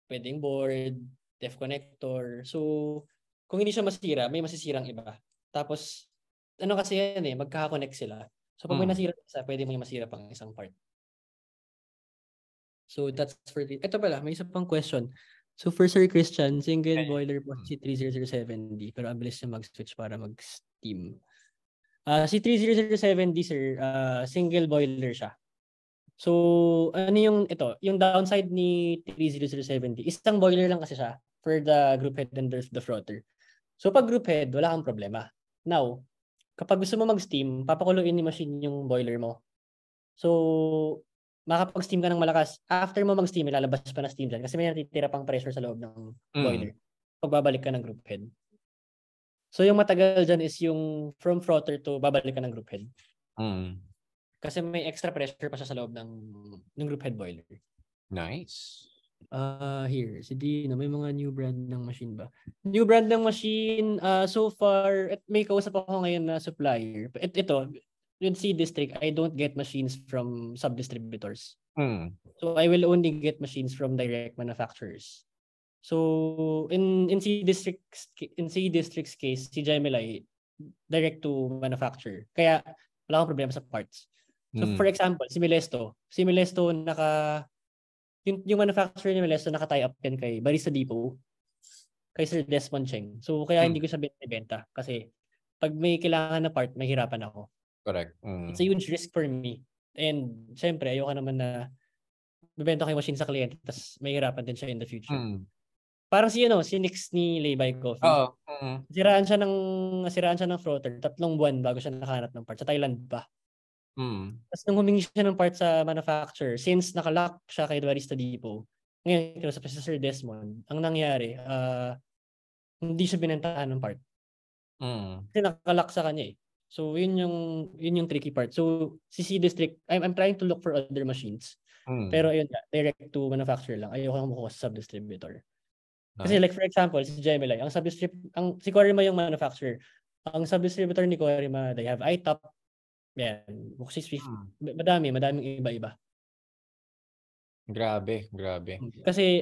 pwedeng board, def connector. So kung hindi siya masira, may masisirang iba. Tapos, kasi yan magkaka-connect sila. So, pag may nasira isa, pwede may masira pang isang part. So, that's for ito pala, may isa pang question. So, for Sir Christian, single boiler po si 3007D, pero ang bilis niya mag-switch para mag-steam. Si 3007D, sir, single boiler siya. So, yung downside ni 3007D, isang boiler lang kasi siya for the group head and the frother. So, pag group head, wala kang problema. Now, kapag gusto mo mag-steam, papakuluin ni machine yung boiler mo. So, makapag-steam ka ng malakas. After mo mag-steam, ilalabas pa na steam dyan kasi may natitira pang pressure sa loob ng boiler. Pagbabalik ka ng group head. So, yung matagal dyan is yung from frother to babalik ka ng group head. Kasi may extra pressure pa siya sa loob ng group head boiler. Nice. Here, si Dino, may mga new brand ng machine ba? New brand ng machine, so far, may kausap ako ngayon na supplier. Ito, with C District, I don't get machines from sub-distributors. So I will only get machines from direct manufacturers. So in C District's case, si Gemelli, direct to manufacturer. Kaya wala akong problema sa parts. So for example, si Milesto yung manufacturer ni Milesto naka-tie up yan kay Barista Depot, kay Sir Desmond Cheng. So kaya hindi ko siya binibenta kasi pag may kailangan na part, mahirapan ako. Correct. It's a huge risk for me. And syempre, ayoko naman na bibenta ko yung machine sa kliyente tapos mahirapan din siya in the future. Parang si Nix ni Lay-by Coffee. Siraan siya ng frother 3 buwan bago siya nakahanap ng part sa Thailand pa. Tapos nung humingi siya ng part sa manufacturer, since nakalock siya kay Barista Depot, ngayon kinusap siya sa Sir Desmond, ang nangyari, hindi siya binentahan ng part. Kasi nakalock sa kanya eh. So yun yung tricky part. So si C District, I'm trying to look for other machines. Pero ayun nga, direct to manufacturer lang. Ayoko nang kumuha sa sub-distributor. Kasi like for example, si Gemelli, si Corima yung manufacturer. Ang sub-distributor ni Corima, they have iTop. Yan, Buxis 50. Madaming iba-iba. Grabe. Kasi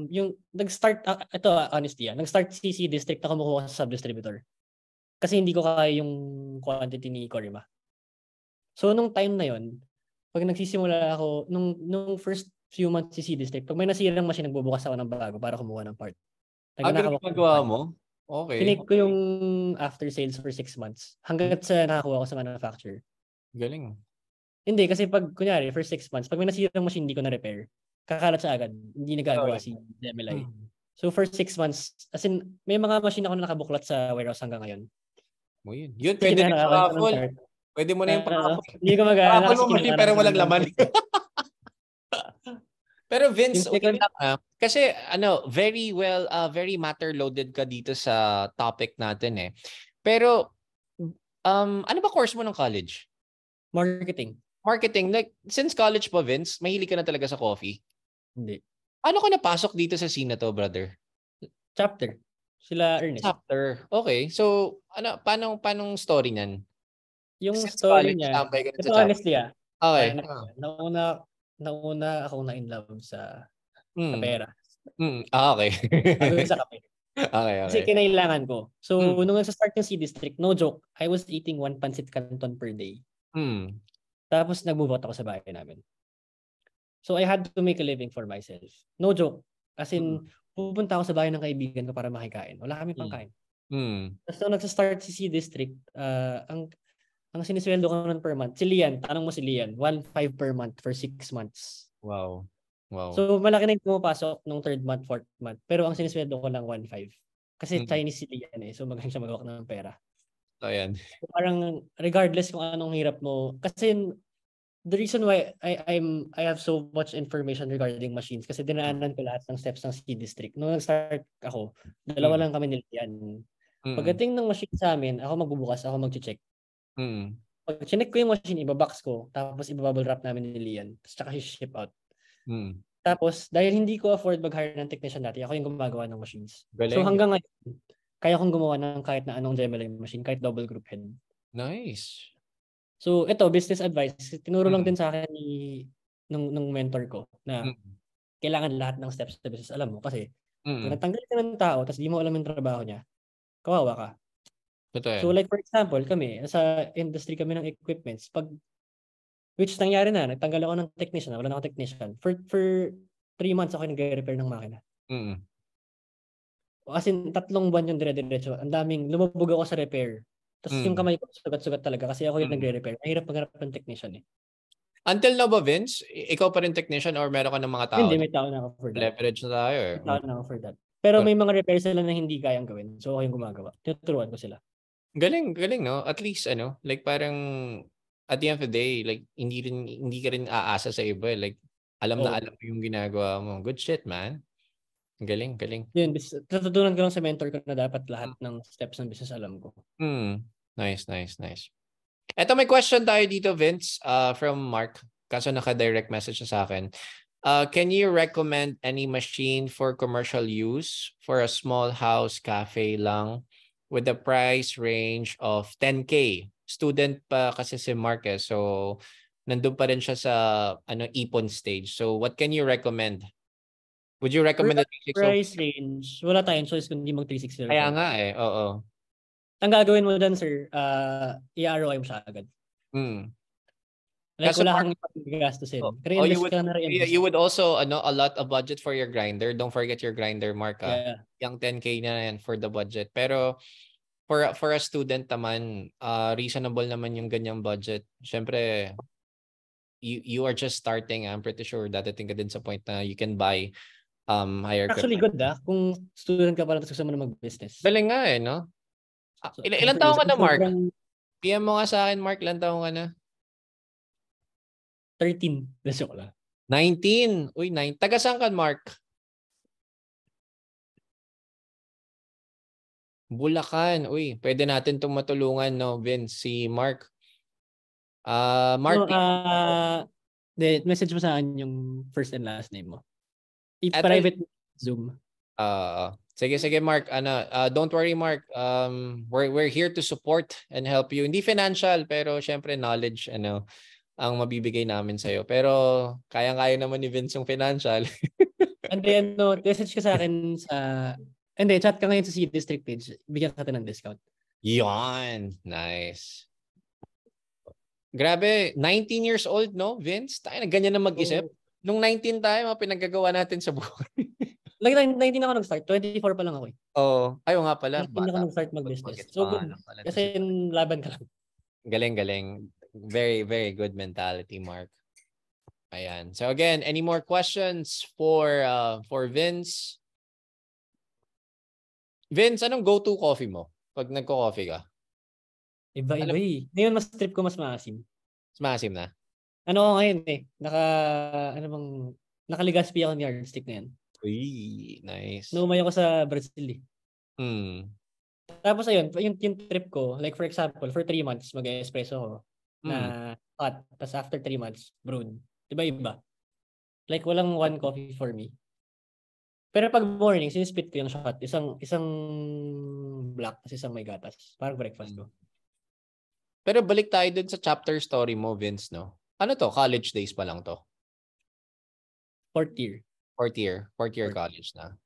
yung nag-start ito honestly, nag-start si C District na kumukuha sa sub-distributor. Kasi hindi ko kaya yung quantity ni Corima. So nung time na yon, pag nagsisimula ako nung first few months si C District, pag may nasirang machine, nagbubukas ako ng bago para kumuha ng part. Ginagawa mo? Okay. Tinake ko yung after sales for 6 months hanggat sa nakakuha ko sa manufacturer. Galing. Hindi, kasi pag, kunyari, for 6 months, pag may nasirang machine, hindi ko na-repair. Kakalat siya agad. Hindi nagagawa si Gemelli. So, for 6 months, as in, may mga machine ako na nakabuklat sa warehouse hanggang ngayon. Yun, pwede na pa-raffle. Pwede mo na yung pa-raffle. Hindi ko mag-aala. Raffle mo machine pero walang laman. Pero Vince, kasi very matter loaded ka dito sa topic natin eh. Pero ano ba course mo ng college? Marketing. Like since college pa Vince, mahilig ka na talaga sa coffee? Hindi. Ano ka napasok dito sa scene na to, brother? Chapter. Sila Ernest. Chapter. Okay. So, paano story niyan? Yung since story college, niya. Ito honestly Okay. Nauna ako na in love sa pera. Okay. Bago sa kape. Okay. Kasi kinailangan ko. So, nung nagsa-start yung C District, no joke, I was eating 1 pancit canton per day. Tapos nag-move out ako sa bahay namin. So I had to make a living for myself. No joke. As in, pupunta ako sa bahay ng kaibigan ko para makikain. Wala kami pangkain. Tapos nung nagsa-start si C-District, ang sinisweldo ko nun per month, si Lian, tanong mo si Lian, 1.5 per month for 6 months. Wow. So malaki na yung pumapasok nung 3rd month, 4th month. Pero ang sinisweldo ko lang 1.5. Kasi Chinese si Lian So magaling siya magawak ng pera. So yan. So, parang regardless kung anong hirap mo. Kasi the reason why I have so much information regarding machines kasi dinaanan ko lahat ng steps ng C-District. Nung nag-start ako, dalawa lang kami niliyan. Pagdating ng machine sa amin, ako magbubukas, ako mag-check. Pag chinek ko yung machine, ibabox ko, tapos ibabubble wrap namin ni Lian, tapos tsaka ship out. Tapos, dahil hindi ko afford mag-hire ng technician dati, ako yung gumagawa ng machines. Galing. So hanggang ngayon, kaya kong gumawa ng kahit na anong Gemini machine, kahit double group head. Nice. So ito, business advice. Tinuro lang din sa akin nung mentor ko na kailangan lahat ng steps sa business alam mo. Kasi kung natanggal ka ng tao tapos di mo alam yung trabaho niya, kawawa ka. Totoo. So like for example, kami, sa industry kami ng equipments, which nangyari na, nagtanggal ako ng technician, wala na akong technician. For 3 months ako nagre-repair ng makina. As in, 3 buwan yung dire-diretso. Ang daming, lumabog ako sa repair. Tapos yung kamay ko, sugat-sugat talaga kasi ako yung nagre-repair. Mahirap maghanap ng technician eh. Until now ba, Vince? Ikaw pa rin technician or meron ka ng mga tao? Hindi, may tao na ako for that. Leverage na tayo eh. May tao na ako for that. Pero may mga repairs sila na hindi kayang gawin. So ako yung gumagawa. Tinuturuan ko sila. Galing no? At least like parang at the end of the day, like hindi ka rin aasa sa iba. Like alam na alam mo yung ginagawa mo. Good shit, man. Galing. Yun, natutunan ko lang sa mentor ko na dapat lahat ng steps ng business alam ko. Nice. Eto, may question tayo dito, Vince, from Mark. Kaso naka-direct message na sa akin. Can you recommend any machine for commercial use for a small house cafe lang with the price range of 10K? Student pa kasi si Mark eh. So, nandun pa rin siya sa ipon stage. So, what can you recommend? Would you recommend the 360? Price range, wala tayong choice kundi mag 360. Kaya nga eh, oo. Ang gagawin mo dyan, sir, i-ROI mo siya agad. Like, Kasi wala kang gastusin. You would also allot a budget for your grinder. Don't forget your grinder, Mark. Yeah. Yung 10K na yan for the budget. Pero for a student naman, reasonable naman yung ganyang budget. Siyempre, you are just starting. I'm pretty sure dadating ka din sa point na you can buy higher. Actually, good kung student ka pala tapos gusto mo na mag-business. Galing nga eh, no? So, ilan taong ka na, Mark? PM mo nga sa akin, Mark. Ilan taong ka na? 13. Lesyo ko lang. 19. Uy, 9. Taga saan ka, Mark? Bulacan. Uy, pwede natin itong matulungan, no, Vince? Si Mark. Mark. Message mo sa akin yung first and last name mo. I-private Zoom. Sige, Mark. Don't worry, Mark. We're here to support and help you. Hindi financial, pero syempre knowledge, ang mabibigay namin sa'yo. Pero kaya-kaya naman ni Vince yung financial. And then, message ka sa akin sa... Hindi, chat ka ngayon sa C-District page. Bigyan ka ng discount. Yan. Nice. Grabe, 19 years old, no, Vince? Tayo na ganyan na mag-isip. Nung 19 tayo, mga pinagagawa natin sa buhay. 19 ako nag-start. 24 pa lang ako eh. Ayaw nga pala. 19 ako nag-start mag-business. So good. Kasi laban ka lang. Galing. Very, very good mentality, Mark. Ayan. So again, any more questions for Vince? Vince, anong go-to coffee mo pag nagko-coffee ka? Iba-iba eh. Ngayon mas trip ko mas maasim. Mas maasim na? Ano ko ngayon eh. Nakaligaspi ako ng yardstick na yan. Uy, nice. Numay ako sa Brazil eh. Tapos ayun, yung trip ko, like for example, for 3 months mag-espresso ko na hot. Tapos after 3 months, brewed. Iba-iba. Like walang one coffee for me. Pero pag morning, sinisplit ko yung shot. Isang black, tapos isang may gatas. Parang breakfast ko. Pero balik tayo dun sa chapter story mo, Vince, no? Ano to? College days pa lang to? 4th year. 4th year college na.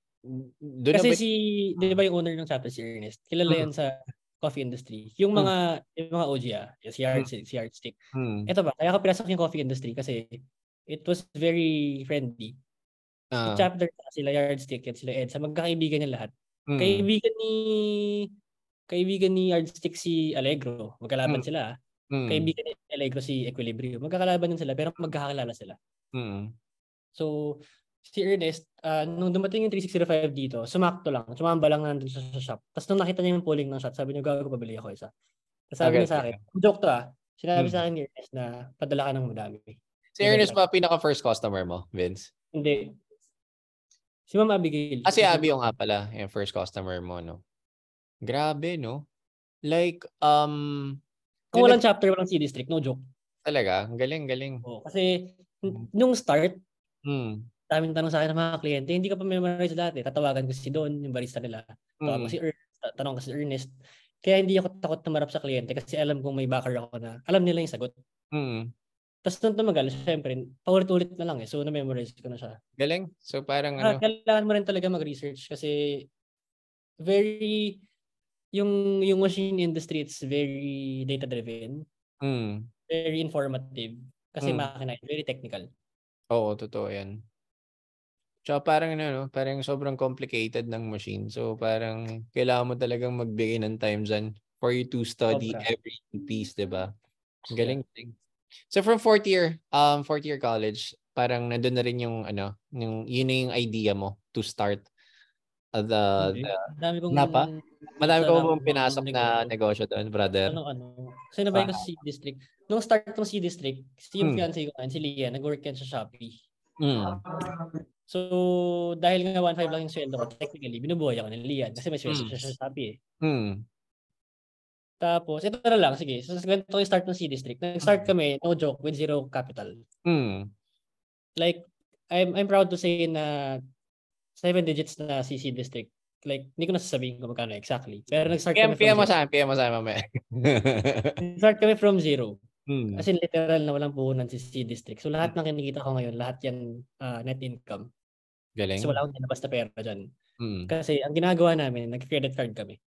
Kasi di ba yung owner ng chapter si Ernest? Kilala yan sa coffee industry. Yung mga OG, si Yardstick. Ito ba, kaya ako pinasok yung coffee industry kasi it was very friendly. Si Chapter, sila Yardstick, at sila Ed, sa magkakaibigan niya lahat. Kaibigan ni Yardstick si Allegro. Magkalaban sila. Kaibigan ni Allegro si Equilibrium. Magkakalaban din sila pero magkakakilala sila. So, si Ernest, nung dumating yung 365 dito, sumakto lang. Sumamba lang nandun sa shop. Tapos nung nakita niya yung polling ng shot, sabi niya, gago, pabili ako isa. Tapos sabi niya sa akin, joke to sinabi sa akin ni Ernest na padala ka ng madami. Si Ernest ba pinaka-first customer mo, Vince? Hindi. Si Ma'am Abigail. Si Abby yung nga pala, yung first customer mo, no? Grabe, no? Like, kung walang chapter, walang C-District, no joke. Talaga? Galing. Kasi, nung start, daming tanong sa akin ng mga kliyente, hindi ka pa memorize dati. Tatawagan ko si Don, yung barista nila. Tawag ko si Ernest, tanong ko si Ernest. Kaya hindi ako takot na marap sa kliyente kasi alam kong may backer ako na alam nila yung sagot. Tapos nung tumagal, syempre, paulit-ulit na lang So, na-memorize ko na siya. Galing. So, parang kailangan mo rin talaga mag-research kasi yung machine industry, it's very data-driven. Very informative. Kasi makina, very technical. Oo, totoo yan. Tsaka parang parang sobrang complicated ng machine. So parang kailangan mo talagang magbigay ng time dyan for you to study every piece, diba? Galing. So from fourth year college, parang nandun na rin yung yun na yung idea mo to start Madami ko bang pinasok na negosyo doon, brother? Kasi nabay ko sa C-District. Nung start ng C-District, yung fiancé ko si Lia, nag-work yan sa Shopee. So, dahil nga 1.5 lang yung sweldo ko, technically, binubuhay ako ng Lian kasi may sweldo siya sa Shopee Tapos, ito na lang, sige. So, ganito yung start ng C-District. Nag-start kami, no joke, with zero capital. Like, I'm proud to say na 7 digits na CC District. Like, hindi ko na sasabihin kung magkano exactly. Pero nag-start kami PM mo sa akin mamaya. Nag-start kami from zero. As in, literal na walang puhunan si CC District. So, lahat ng kinikita ko ngayon, lahat yan net income. Galing. So, wala akong nilabas na pera dyan. Kasi, ang ginagawa namin, nag-credit card kami.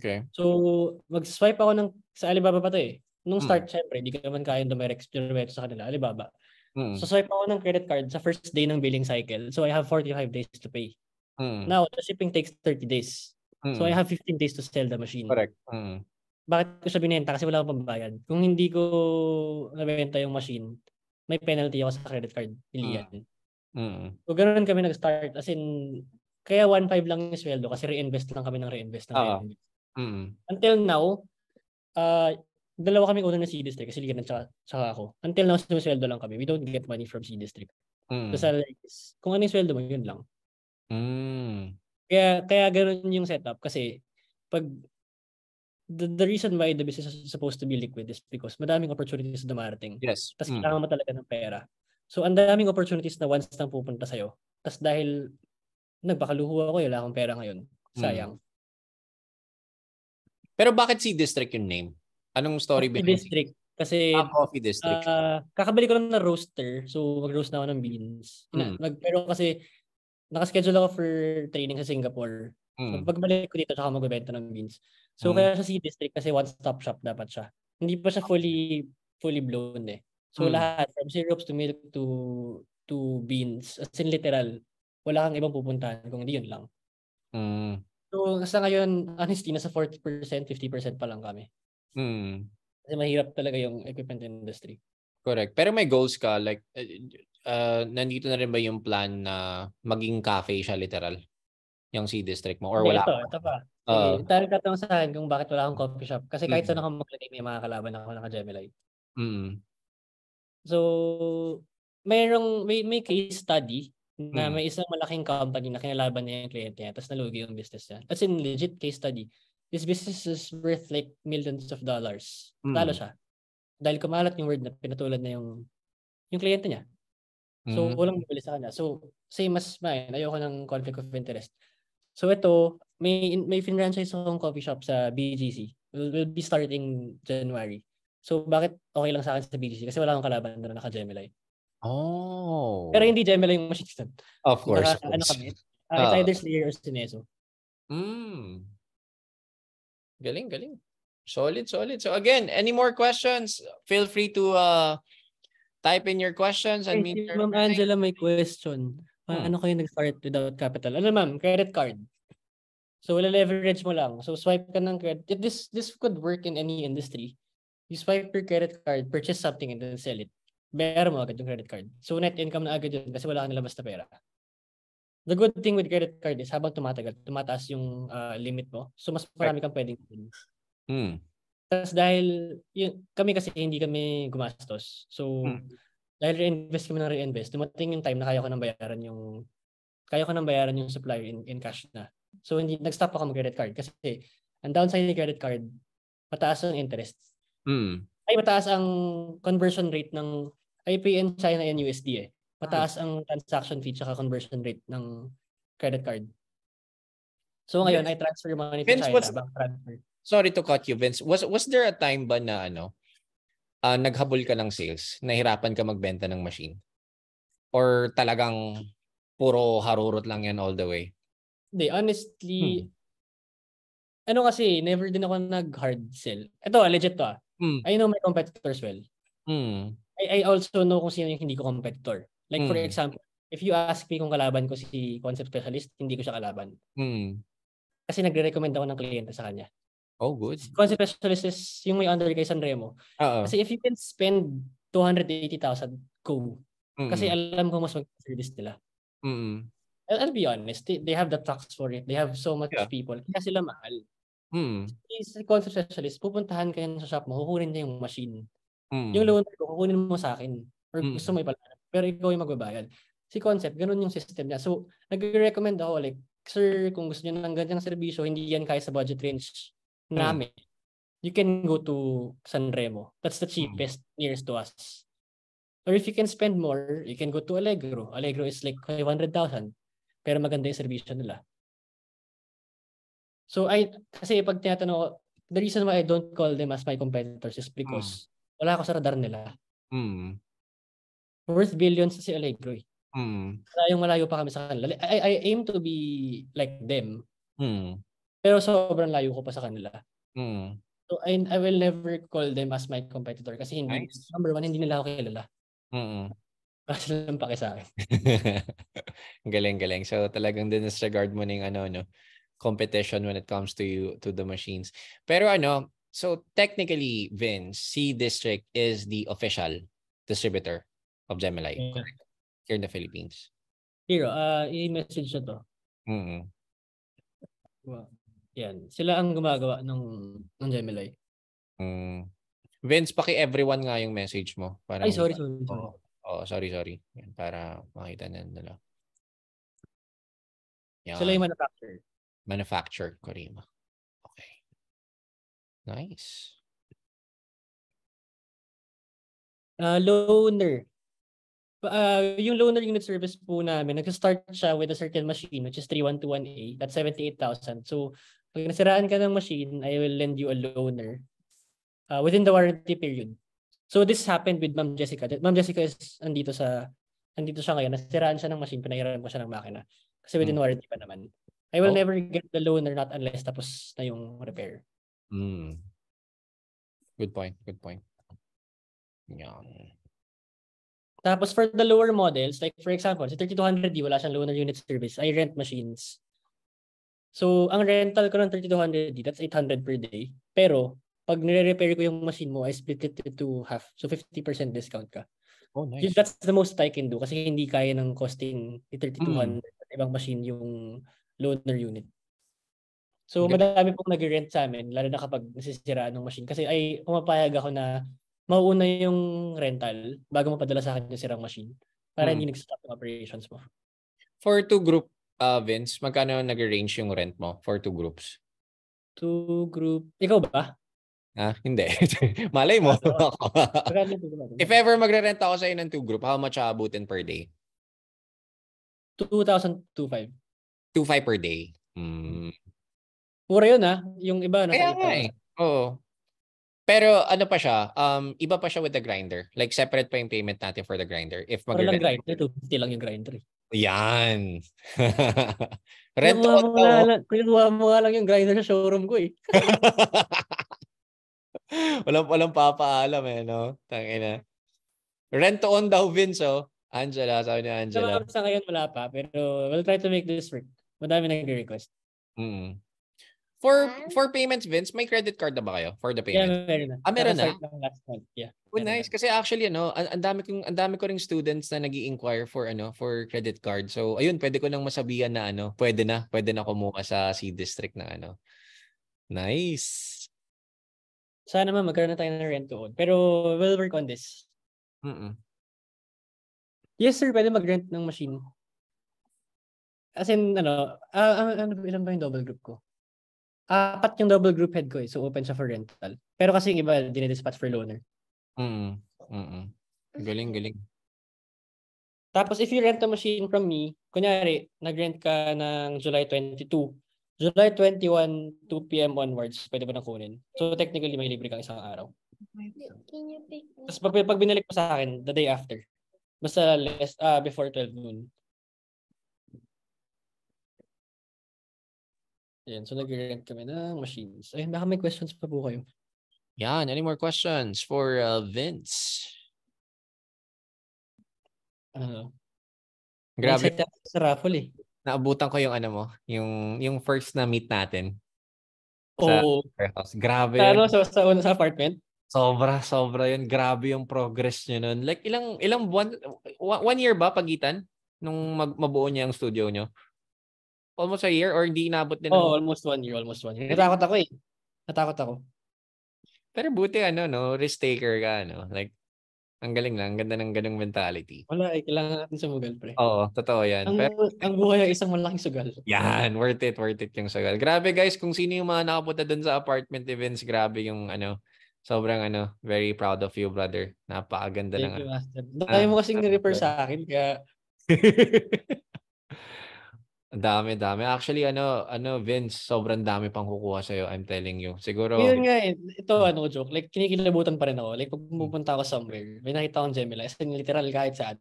Okay. So, mag-swipe ako sa Alibaba pa to Nung start, syempre, hindi ko naman kayang dumiretso sa kanila, Alibaba. So, swipe ako ng credit card sa first day ng billing cycle. So, I have 45 days to pay. Now, the shipping takes 30 days. So, I have 15 days to sell the machine. Correct. Bakit ko siya binenta? Kasi wala akong pambayad. Kung hindi ko nabenta yung machine, may penalty ako sa credit card. Iliyan. So, ganoon kami nag-start. As in, kaya 1.5 lang yung sweldo kasi reinvest lang kami ng reinvest. Until now, dalawa kami owner ng C-District kasi Ligan at saka ako. Until now, sumisweldo lang kami. We don't get money from C-District. The salary is, kung ano yung sweldo mo, yun lang. Kaya ganoon yung setup kasi pag the reason why the business is supposed to be liquid is because madaming opportunities na dumarating. Yes. Tapos kailangan mo talaga ng pera. So, ang daming opportunities na once nang pupunta sa'yo. Tapos dahil nagpakaluho ako, wala akong pera ngayon. Sayang. Pero bakit C-District yung name? Anong story behind District? Kasi Coffee District. kakabili ko lang ng roaster. So, mag-roast na ako ng beans. Pero kasi nakaschedule ako for training sa Singapore. So, pagbalik ko dito, saka magbebenta ng beans. So, kaya sa C-District kasi one-stop shop dapat siya. Hindi pa siya fully blown So, lahat, from syrups to milk to beans, as in literal, wala kang ibang pupuntahan kung hindi yun lang. So, sa ngayon, honestly, nasa 40%, 50% pa lang kami. Kasi mahirap talaga yung equipment industry. Correct. Pero may goals ka, like, nandito na rin ba yung plan na maging cafe siya literal? Yung C-District mo? Or wala? Ito pa. Tayo katanong sa akin kung bakit wala akong coffee shop. Kasi kahit saan ako maglagay, may mga kalaban ako naka-Gemini. So, may case study na may isang malaking company na kinalaban niya yung kliyente niya tapos nalugi yung business niya. As in, legit case study. This business is worth like millions of dollars. Talo siya. Dahil kumalat yung word na pinatulan na yung kliyente niya. So, walang bibili sa kanya. So, same as mine. Ayoko ng conflict of interest. So, ito, may franchise akong coffee shop sa BGC. We'll be starting January. So, bakit okay lang sa akin sa BGC? Kasi wala akong kalaban na naka-Gemini. Oh. Pero hindi Gemini yung machine doon. Of course. Ano kami? It's either Slayer or Sineso. Galing, galing. Solid, solid. So again, any more questions? Feel free to type in your questions and Si Ma'am Angela may question. Paano kayo nag-start without capital? Ano ma'am, credit card. So wala leverage mo lang. So swipe ka ng credit. This could work in any industry. You swipe your credit card, purchase something and then sell it. Meron mo agad yung credit card. So net income na agad yun kasi wala kang nilabas na pera. The good thing with credit card is habang tumatagal, tumataas yung limit mo. So mas marami kang pwedeng gawin. Tapos dahil kami kasi hindi kami gumastos. So dahil reinvest kami ng reinvest, dumating yung time na kaya ko nang bayaran yung supplier in cash na. So hindi nag-stop ako mag-credit card kasi ang downside ng credit card, mataas ang interest. Ay mataas ang conversion rate ng IPN China and USD eh. Mataas ang transaction fee at conversion rate ng credit card. So ngayon, I transfer money to China, bank transfer. Sorry to cut you, Vince. Was there a time ba na naghabol ka ng sales? Nahirapan ka magbenta ng machine? Or talagang puro harurot lang yan all the way? Hindi, honestly, kasi, never din ako nag-hard sell. Ito, legit to I know my competitors well. I also know kung sino yung hindi ko competitor. Like for example, if you ask me kung kalaban ko si concept specialist, hindi ko siya kalaban. Kasi nagre-recommend ako ng kliyente sa kanya. Oh, good. Concept specialist is yung may under kay Sanremo. Kasi if you can spend 280,000, go. Kasi alam ko mas mag-service nila. I'll be honest, they have the trucks for it. They have so much people. Kaya sila mahal. Si concept specialist, pupuntahan kayo sa shop mo, kukunin niya yung machine. Yung loan ko, kukunin mo sa akin. Or gusto mo ipalaran. Pero ikaw yung magbabayad. Si concept, ganun yung system niya. So, nag-recommend ako, like, sir, kung gusto niyo ng ganyang serbisyo, hindi yan kaya sa budget range namin. You can go to Sanremo. That's the cheapest nearest to us. Or if you can spend more, you can go to Allegro. Allegro is like 500,000. Pero maganda yung serbisyo nila. So, kasi pag tinatanong ko, the reason why I don't call them as my competitors is because wala ako sa radar nila. Worth billions si Allegro. Malayo pa kami sa kanila. I aim to be like them. Pero sobrang layo ko pa sa kanila. So I will never call them as my competitor kasi hindi, number one, hindi nila ako kilala. Kasi lang pake sa akin. Galing. So talagang disregard mo ng competition when it comes to the machines. Pero so technically, Vince, C District is the official distributor of Gemini here in the Philippines. Hero, i-message na to. Wow. Yan. Sila ang gumagawa ng Gemini. Vince, paki-everyone nga yung message mo. Parang, ay, sorry. Sorry. Yan, para makita na nila. Yan. Sila yung Manufacturer, Corima. Okay. Nice. Loaner. Yung loaner unit service po namin, nag-start siya with a certain machine which is 3121A. That's 78,000. So, pag nasiraan ka ng machine, I will lend you a loaner within the warranty period. So, this happened with Ma'am Jessica. Ma'am Jessica is andito siya ngayon. Nasiraan siya ng machine, pinahiram ko siya ng makina. Kasi within warranty pa naman. I will never get the loaner not unless tapos na yung repair. Good point. Yeah. Tapos for the lower models, like for example, si 3200D, wala siyang loaner unit service. I rent machines. So, ang rental ko ng 3200D, that's 800 per day. Pero, pag nire-repair ko yung machine mo, I split it to half. So, 50% discount ka. Oh, nice. That's the most I can do kasi hindi kaya ng costing ni 3200 at ibang machine yung loaner unit. So, madami pong nag-rent sa amin, lalo na kapag nasisiraan ng machine. Kasi pumapayag ako na mauuna yung rental bago mapadala sa akin yung sirang machine para hindi nag-stop yung operations mo. For 2 group, Vince, magkano nag-range yung rent mo for 2 groups? 2 group? Ikaw ba? Hindi. Malay mo. If ever magre-rent ako sa ng 2 group, how much aabutin per day? 2,205. 2,500 per day. Mura yun yung iba Kaya nga Oo. Pero ano pa siya, iba pa siya with the grinder. Like separate pa yung payment natin for the grinder. If mag-rent. Grinder, 250 lang yung grinder. Yan. Rent to own daw. Kinuha mo nga lang yung grinder sa showroom ko eh. Walang papaalam no? Tangina. Rent to own daw, Vince, oh. Angela, sabi ni Angela. Sa ngayon wala pa, pero we'll try to make this work. Madami nag-request. For payments, Vince, may credit card na ba kayo for the payment? Yeah, meron na. Meron na? Last month. Yeah. Oh, nice. Kasi actually, ang dami ko ring students na nag-i-inquire for credit card. So, ayun, pwede ko nang masabihan na pwede na kumuha sa C District na Nice. Sana magkaroon na tayo ng rent to own. Pero we'll work on this. Yes, sir, pwede mag-rent ng machine. As in, ilan ba yung double group ko? 4 yung double group head ko eh. So, open siya for rental. Pero kasi yung iba, dinedispatch for loaner. Galing. Tapos, if you rent a machine from me, kunyari, nag-rent ka ng July 22. July 21, 2 p.m. onwards, pwede mo nang kunin. So, technically, may libre kang isang araw. Tapos, pag binalik mo sa akin, the day after. Basta before 12 noon. Yan, so nag-rent kami ng machines. Ayun, baka may questions pa po kayo. Yan, any more questions for Vince? Grabe. Sa raffle eh. Naabutan ko yung yung first na meet natin. Oo. Sa Grabe yun. Sa apartment? Sobra yun. Grabe yung progress nyo nun. Like, ilang buwan? 1 year ba pagitan? Nung mabuo niya ang studio nyo? Almost a year or hindi inabot din? Almost 1 year. Natakot ako eh. Pero buti risk taker ka, Like, ang galing lang. Ang ganda ng ganung mentality. Wala eh. Kailangan natin sumugal, pre. Oo, totoo yan. Ang buhay ay isang malaking sugal. Yan, worth it yung sugal. Grabe guys, kung sino yung mga nakapunta dun sa apartment events, grabe yung sobrang very proud of you, brother. Napakaganda ng Thank you, Master. Dami mo kasing ni-refer sa akin, kaya... Dami. Actually, Vince, sobrang dami pang kukuha sa'yo, I'm telling you. Siguro... Yun nga eh. Ito, joke. Like, kinikilabutan pa rin ako. Like, pag pupunta ako somewhere, may nakita akong Gemini. As in, literal, kahit saan.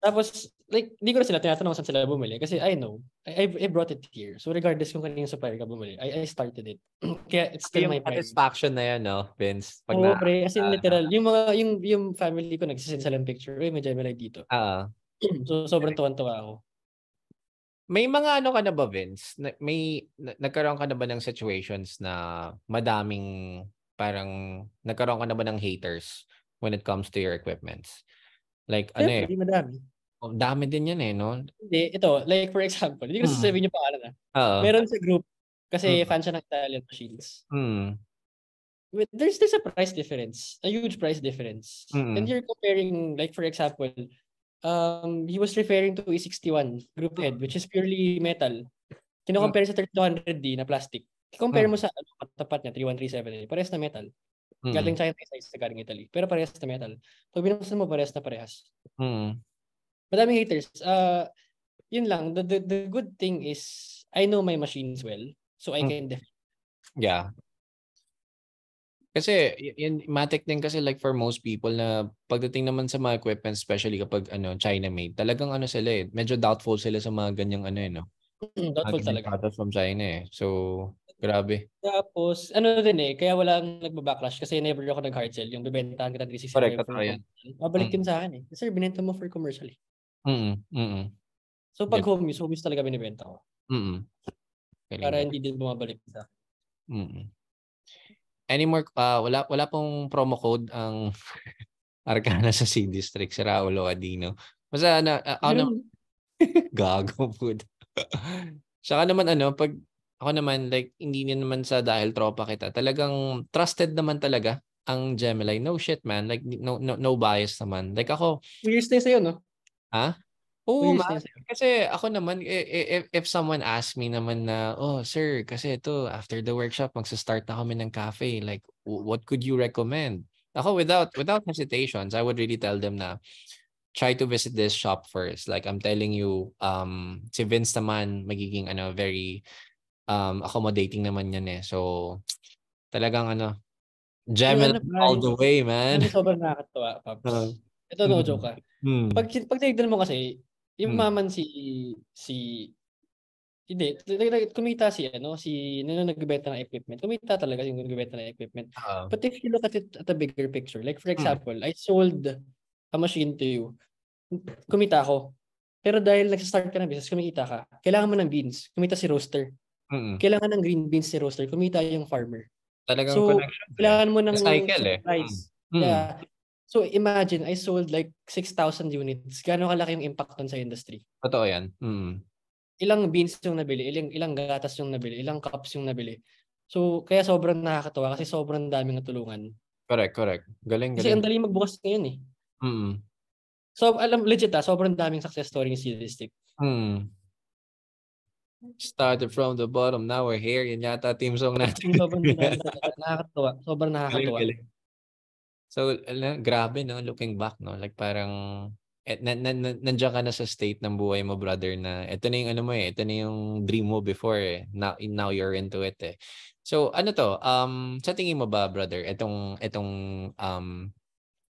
Tapos, like, di ko na sila tinatanong saan sila bumili. Kasi I know. I brought it here. So, regardless kung kanina supplier ka bumili, I started it. Kaya, it's still my pride. Satisfaction na yan, Vince? Oo, pre. As in, literal. Yung family ko, nagsisend sila ng picture. May Gemini dito. So, sobrang tuwan-tuwa ako. May mga ka na ba, Vince? Nagkaroon ka na ba ng situations na madaming parang nagkaroon ka na ba ng haters when it comes to your equipments? Like, Hindi madami. Dami din yan no? Hindi, ito, like for example, hindi ko sasabihin yung pangalan Meron sa group, kasi fan siya ng Italian machines. There's a price difference, a huge price difference. And you're comparing, like for example, he was referring to E61 group head, which is purely metal. Kino-compare sa 3200D na plastic. Compare mo sa katapat niya, 3137. Parehas na metal. Galing China size sa galing Italy. Pero parehas na metal. Pag binuksan mo, parehas na parehas. Madaming haters. Yun lang. The good thing is, I know my machines well. So I can defend. Yeah. Kasi matic din kasi like for most people na pagdating naman sa mga equipment, especially kapag China made, talagang sila medyo doubtful sila sa mga ganyang doubtful talaga. Products from China So, grabe. Tapos, din kaya walang nagbabacklash kasi never ako nag-hard sell. Yung bibentahan kita 365. Correct, mabalik din sa akin Sir, binenta mo for commercial So, pag home use talaga binibenta ko. Para hindi din bumabalik sa akin. Any more wala pong promo code ang Arcana sa C District si Raulo Adino. Basta gago food. Saka naman pag ako naman like hindi naman sa dahil tropa kita. Talagang trusted naman talaga ang Gemini. No shit man. Like no bias naman. Like ako 2 years na sa'yo, no? Ha? Oo, kasi ako naman, if someone asks me naman na, sir, kasi ito, after the workshop, magsa-start na kami ng cafe. Like, what could you recommend? Ako, without hesitations, I would really tell them na, try to visit this shop first. Like, I'm telling you, si Vince naman, magiging, very accommodating naman yan So, talagang, Gemini all the way, man. Sobrang nakakatawa, Pops. Ito, no joke ka. Pag tinignan mo kasi, Yumaman si hindi, kumita si nagbebenta ng equipment. Kumita talaga yung nagbebenta ng equipment. But if you look at it at a bigger picture, like for example, I sold a machine to you. Kumita ako. Pero dahil nag-start ka ng business, kumita ka. Kailangan mo ng beans. Kumita si roaster. Kailangan ng green beans si roaster. Kumita yung farmer. Talagang So, connection. kailangan mo ng Cycle supplies. Yeah. So, imagine, I sold like 6,000 units. Gano'ng kalaki yung impact sa industry? Totoo yan. Ilang beans yung nabili, ilang gatas yung nabili, ilang cups yung nabili. So, kaya sobrang nakakatawa kasi sobrang daming natulungan. Correct. Galing. Kasi ang dali magbukas ngayon eh. So, legit sobrang daming success story si District. Started from the bottom, now we're here. Yan yata team song natin. Sobrang nakakatawa. Sobrang nakakatawa. Galing. So, grabe, no? Looking back, no? Like parang nandiyan ka na sa state ng buhay mo, brother, na ito na yung ano mo ito na yung dream mo before now you're into it So ano to, sa tingin mo ba, brother, itong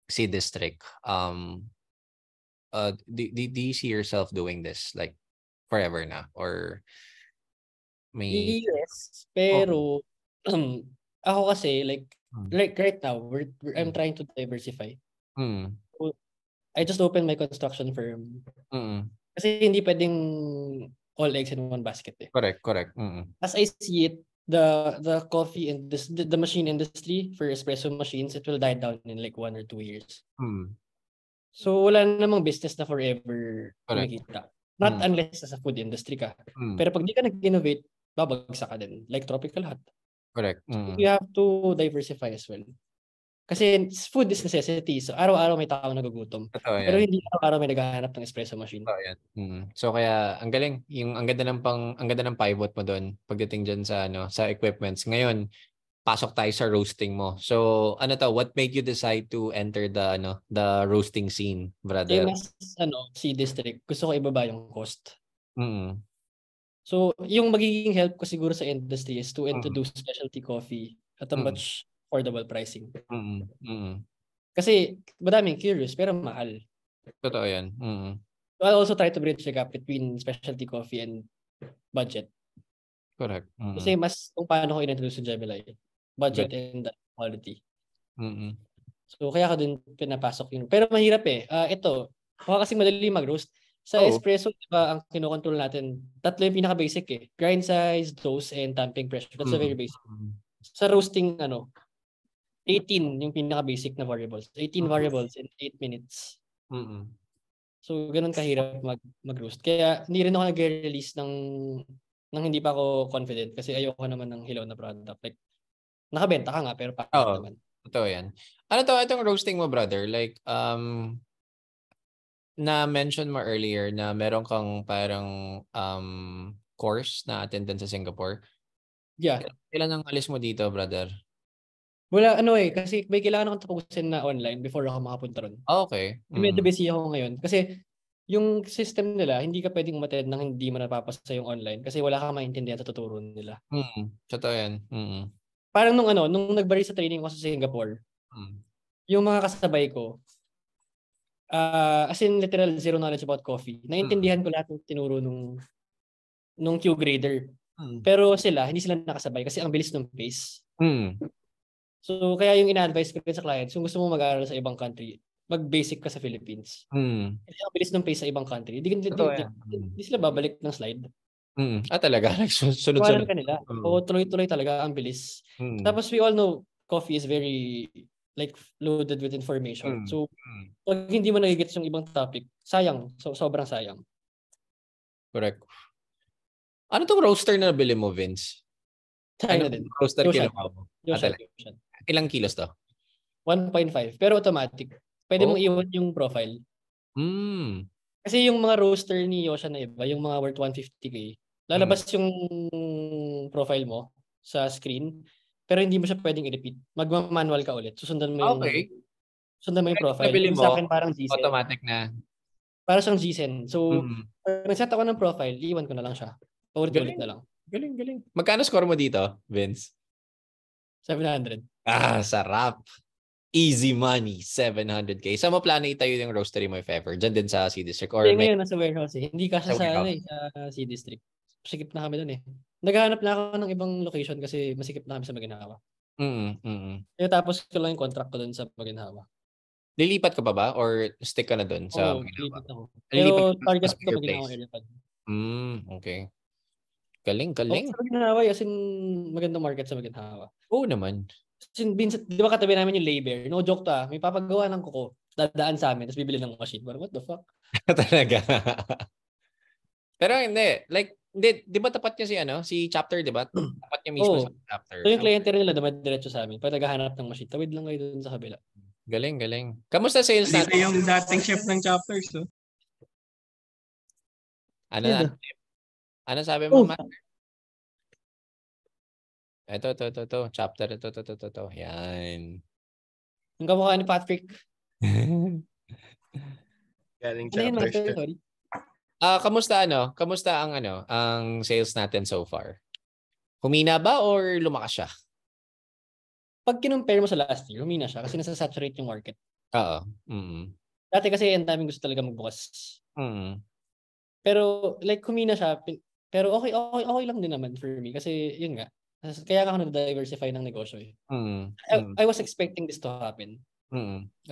C District, do you see yourself doing this like forever na, or may yes, pero ako kasi like right now I'm trying to diversify. I just opened my construction firm. Kasi hindi pwedeng all eggs in one basket eh. Correct. As I see it, the coffee and the machine industry for espresso machines, it will die down in like 1 or 2 years. So wala namang business na forever kumikita. Not unless sa food industry ka. Pero pag di ka nag-innovate, babagsak ka din. Like Tropical Hut. Correct. So you have to diversify as well. Kasi food is necessity. So araw-araw may tao nagugutom. Pero hindi araw-araw may naghahanap ng espresso machine. So kaya ang galing, ang ganda ng pivot mo doon pagdating diyan sa equipments. Ngayon, pasok tayo sa roasting mo. So what made you decide to enter the roasting scene, brother? C District, gusto ko ibaba yung cost. So yung magiging help ko siguro sa industry is to introduce specialty coffee at a much affordable pricing. Kasi madaming curious pero mahal. Totoo yan. So I'll also try to bridge the gap between specialty coffee and budget. Correct. Kasi mas kung paano ko in-introduce sa Gemini, budget and quality. So kaya ko din pinapasok yun. Pero mahirap ito, kasi madali mag-roast. Sa espresso, diba, ang kinokontrol natin, 3 yung pinaka-basic grind size, dose, and tamping pressure. That's a very basic. Sa roasting, 18 yung pinaka-basic na variables. 18 variables in 8 minutes. So, ganun kahirap mag-roast. Kaya, hindi rin ako nag-release ng hindi pa ako confident kasi ayoko naman ng hilaw na product. Like, nakabenta ka nga, pero pa naman. Totoo yan. Itong roasting mo, brother? Like, na-mention mo earlier na meron kang parang course na attendance sa Singapore. Yeah. Kailan ang alis mo dito, brother? Wala, kasi may kailangan akong tapusin na online before ako makapunta ron. Okay. Medyo busy ako ngayon. Kasi yung system nila, hindi ka pwedeng umattend nang hindi mo napapasa yung online kasi wala kang maintindihan sa tuturo nila. Totoo yan. Parang nung nag-bari sa training ko sa Singapore, yung mga kasabay ko, as in literal zero knowledge about coffee, naintindihan ko lahat ng tinuro nung Q grader. Pero hindi sila nakasabay kasi ang bilis ng pace. So, kaya yung ina-advise ko rin sa clients, kung gusto mo mag-aaral sa ibang country, mag-basic ka sa Philippines. Kasi ang bilis ng pace sa ibang country. Hindi sila babalik ng slide. Talaga? Sunod-sunod. Kanila. O tuloy-tuloy talaga, ang bilis. Tapos we all know, coffee is very like loaded with information. So, pag hindi mo nagigets yung ibang topic, sayang. So, sobrang sayang. Correct. Ano tong roaster na nabili mo, Vince? China din. Roaster kinuha mo? Ilang kilos to? 1.5. Pero automatic. Pwede mong iwan yung profile. Kasi yung mga roaster ni Yosha na iba, yung mga worth 150k, lalabas yung profile mo sa screen, pero hindi mo siya pwedeng i-repeat. Mag-manual ka ulit. Susundan mo yung profile. Yung sa akin parang Gsen. Automatic na. Para siyang Gsen. So, nag-set ako ng profile, iwan ko na lang siya. Ulit-ulit na lang. Galing. Magkano score mo dito, Vince? 700. Sarap. Easy money, 700K. Saan mo plano itayo yung roastery mo if ever? Diyan din sa C District or Kaya may ngayon nasa warehouse eh. Hindi kasi sa sa warehouse? sa C District. Masikip na kami doon eh. Naghahanap na ako ng ibang location kasi masikip na kami sa Maginhawa. Kaya tapos ko lang yung contract ko doon sa Maginhawa. Lilipat ka pa ba or stick ka na doon sa Oo, Maginhawa? lipat ako. Lilipat Pero ka target mas ko bigger Maginhawa place. area pa. Okay. Galing. Okay, sa Maginhawa, as in magandang market sa Maginhawa. Oo naman. Di ba katabi namin yung labor? No joke to may papagawa ng kuko. Dadaan sa amin, tapos bibili ng machine. Parang, what the fuck? Talaga. Pero hindi. Like, di ba tapat niya si Chapter, di ba? Tapat niya mismo Oo. sa Chapter. So yung kliyente nila dumidiretso sa amin. Pag naghahanap ng machine, tawid lang kayo dun sa kabila. Galing. Kamusta sales Dito natin? yung dating chef ng chapters, no? Ano sabi mo, Oh. Matt? Ito. Chapter, ito. Yan. Yung kamukha ni Patrick. Galing Ano yun, chapters. Master? Sorry. Kamusta ang sales natin so far? Humina ba or lumakas siya? Pag kinumpare mo sa last year, humina siya kasi nasa-saturate yung market. Oo. Dati kasi ang daming gusto talaga magbukas. Pero like humina siya, pero okay lang din naman for me kasi yun nga. Kaya ako nag-diversify ng negosyo eh. I was expecting this to happen.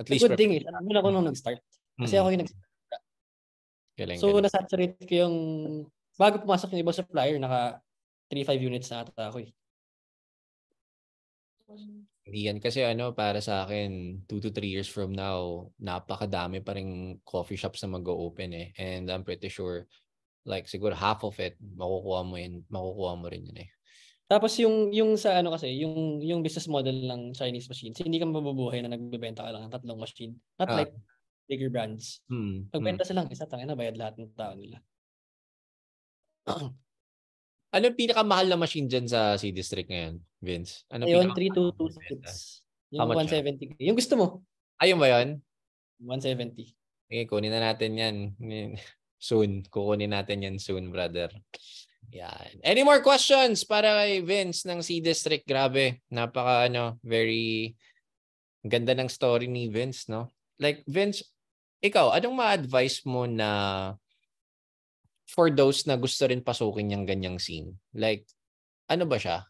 At The least good thing is, alam mo na ako nung nag-start. Kasi ako yung nag-start. Galing. So nasaturate ko yung bago pumasok yung ibang supplier, naka 3-5 units na ata ako eh. Yan kasi para sa akin 2 to 3 years from now napakadami pa ring coffee shops na mag-open eh, and I'm pretty sure like siguro half of it makukuha mo rin yun eh. Tapos yung sa kasi yung business model ng Chinese machines, hindi ka mabubuhay na nagbebenta ka lang ng 3 machine, not like bigger brands. Pagbenta silang isa, tangina bayad lahat ng tao nila. Ano yung pinakamahal na machine dyan sa C District ngayon, Vince? Ano Ayun, 3226. Yung 170. Yung gusto mo? Ayun ba yun? 170. Okay, kunin na natin yan. Soon. Kukunin natin yan soon, brother. Yan. Any more questions para kay Vince ng C District? Grabe. Very ganda ng story ni Vince, no? Like, Vince, ikaw, anong ma-advise mo na for those na gusto rin pasukin yung ganyang scene? Like, ano ba siya?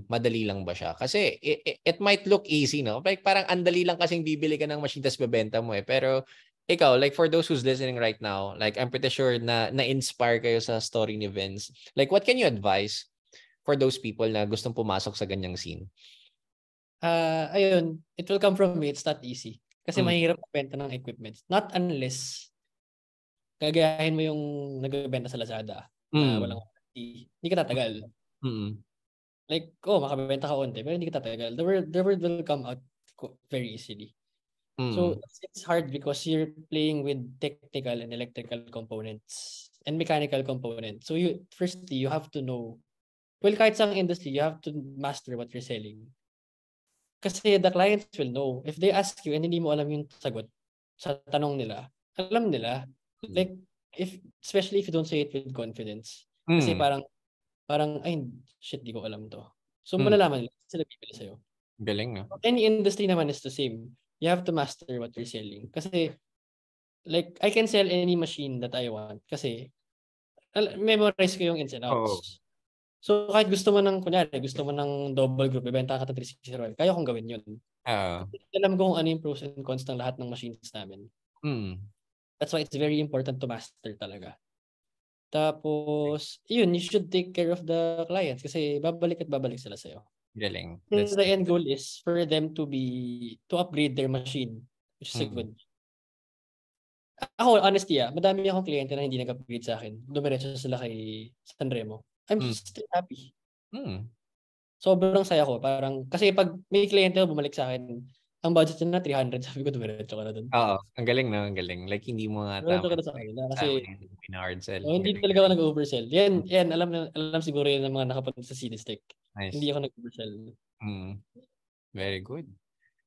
Madali lang ba siya? Kasi it might look easy, no? Like, parang andali lang kasing bibili ka ng machine tas bebenta mo eh. Pero ikaw, like for those who's listening right now, like I'm pretty sure na-inspire kayo sa story ni Vince. Like, what can you advise for those people na gustong pumasok sa ganyang scene? Ayun, it will come from me. It's not easy. Kasi mahirap benta ng equipment. Not unless gagayahin mo yung nagbebenta sa Lazada na walang warranty. Hindi ka tatagal. Like, makabenta ka onte, pero hindi ka tatagal. The word will come out very easily. So, it's hard because you're playing with technical and electrical components and mechanical components. So, firstly, you have to know, well, kahit sa industry, you have to master what you're selling. Kasi the clients will know. If they ask you and hindi mo alam yung sagot sa tanong nila, alam nila. Like, especially if you don't say it with confidence. Kasi parang, ay, shit, di ko alam to. So, malalaman nila, sila bibili sa'yo. Galing, no? Any industry naman is the same. You have to master what you're selling. Kasi, like, I can sell any machine that I want. Kasi, memorize ko yung ins and outs. So, kahit gusto mo ng double group, ibenta ka ng 360 kaya kong gawin yun. Alam ko kung ano yung pros and cons ng lahat ng machines namin. That's why it's very important to master talaga. Tapos, you should take care of the clients kasi babalik sila sa'yo. Galing. The end goal is for them to upgrade their machine, which is good. Ako, honestly, madami akong kliyente na hindi nag-upgrade sa akin. Dumiretso sila kay Sanremo. I'm still happy. Sobrang saya ko. Parang, kasi pag may kliyente bumalik sa akin, ang budget na 300, sabi ko, dumiretso ka na dun. Oo, ang galing na, ang galing. Like, hindi mo nga tama. Dumiretso ka na sa kanila. Kasi, hard sell. Hindi talaga ako nag-oversell. Yan, alam siguro yun ng mga nakapunta sa C District. Nice. Hindi ako nag-oversell. Very good.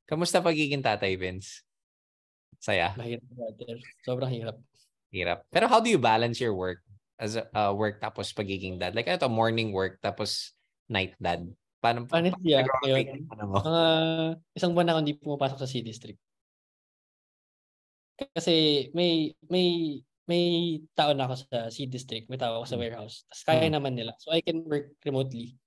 Kamusta pagiging tatay, Vince? Saya? Mahirap, brother. Sobrang hirap. Hirap. Pero how do you balance your work as work tapos pagiging dad? Like, morning work tapos night dad? Paano Honestly, nag-rotate ngayon, ano mo? mga isang buwan na ako hindi pumapasok sa C-District. Kasi may tao na ako sa C-District, may tao ako sa warehouse. Tapos kaya naman nila. So I can work remotely.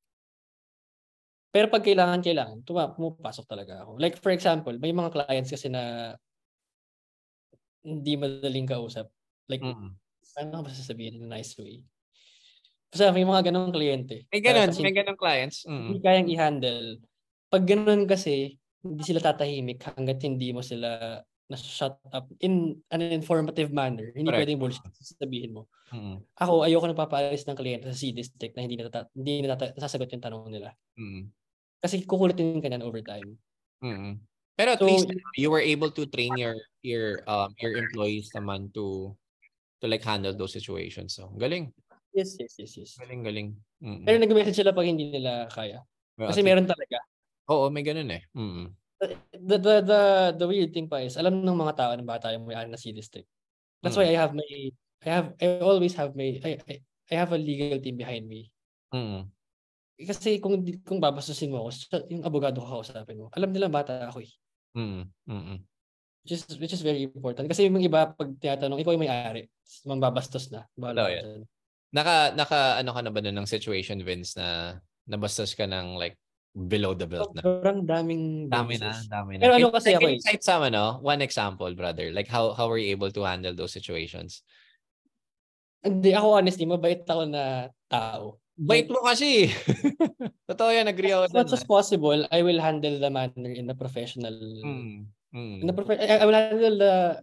Pero pag kailangan, pumapasok talaga ako. Like for example, may mga clients kasi na hindi madaling kausap. Like, ano ba sasabihin in a nice way? Kasi may mga ganong kliyente. May ganun clients. Hindi kayang i-handle. Pag ganun kasi, hindi sila tatahimik hanggat hindi mo sila na-shut up in an informative manner. Hindi Correct. pwedeng bullshit sasabihin mo. Ako, ayoko nagpapaalis ng kliyente sa C-District na hindi nasasagot yung tanong nila. Kasi kukulitin ka niyan over time. Pero at least you were able to train your employees naman to like handle those situations. So, galing. Yes. Galing. Pero nag-message sila pag hindi nila kaya. Well, kasi meron talaga. Oo, may ganun eh. The weird thing pa is, alam ng mga tao na bata yung may na C-District. That's why I always have I have a legal team behind me. Kasi kung babastusin mo ako, yung abogado ko kausapin mo, alam nila bata ako eh. Which is very important. Kasi yung iba, pag tinatanong, ikaw yung may-ari, mambabastos na. Bahala ka dyan. Naka ano ka na ba nun ng situation, Vince, na nabastos ka ng like below the belt na? Sobrang daming Dami beses. na. Pero ano kasi ako eh. Cite some, one example, brother. Like how were you able to handle those situations? Hindi, ako honestly, mabait ako na tao. Bait mo kasi. Totoo yan, agree ako. As much as possible, I will handle the matter in a professional I will handle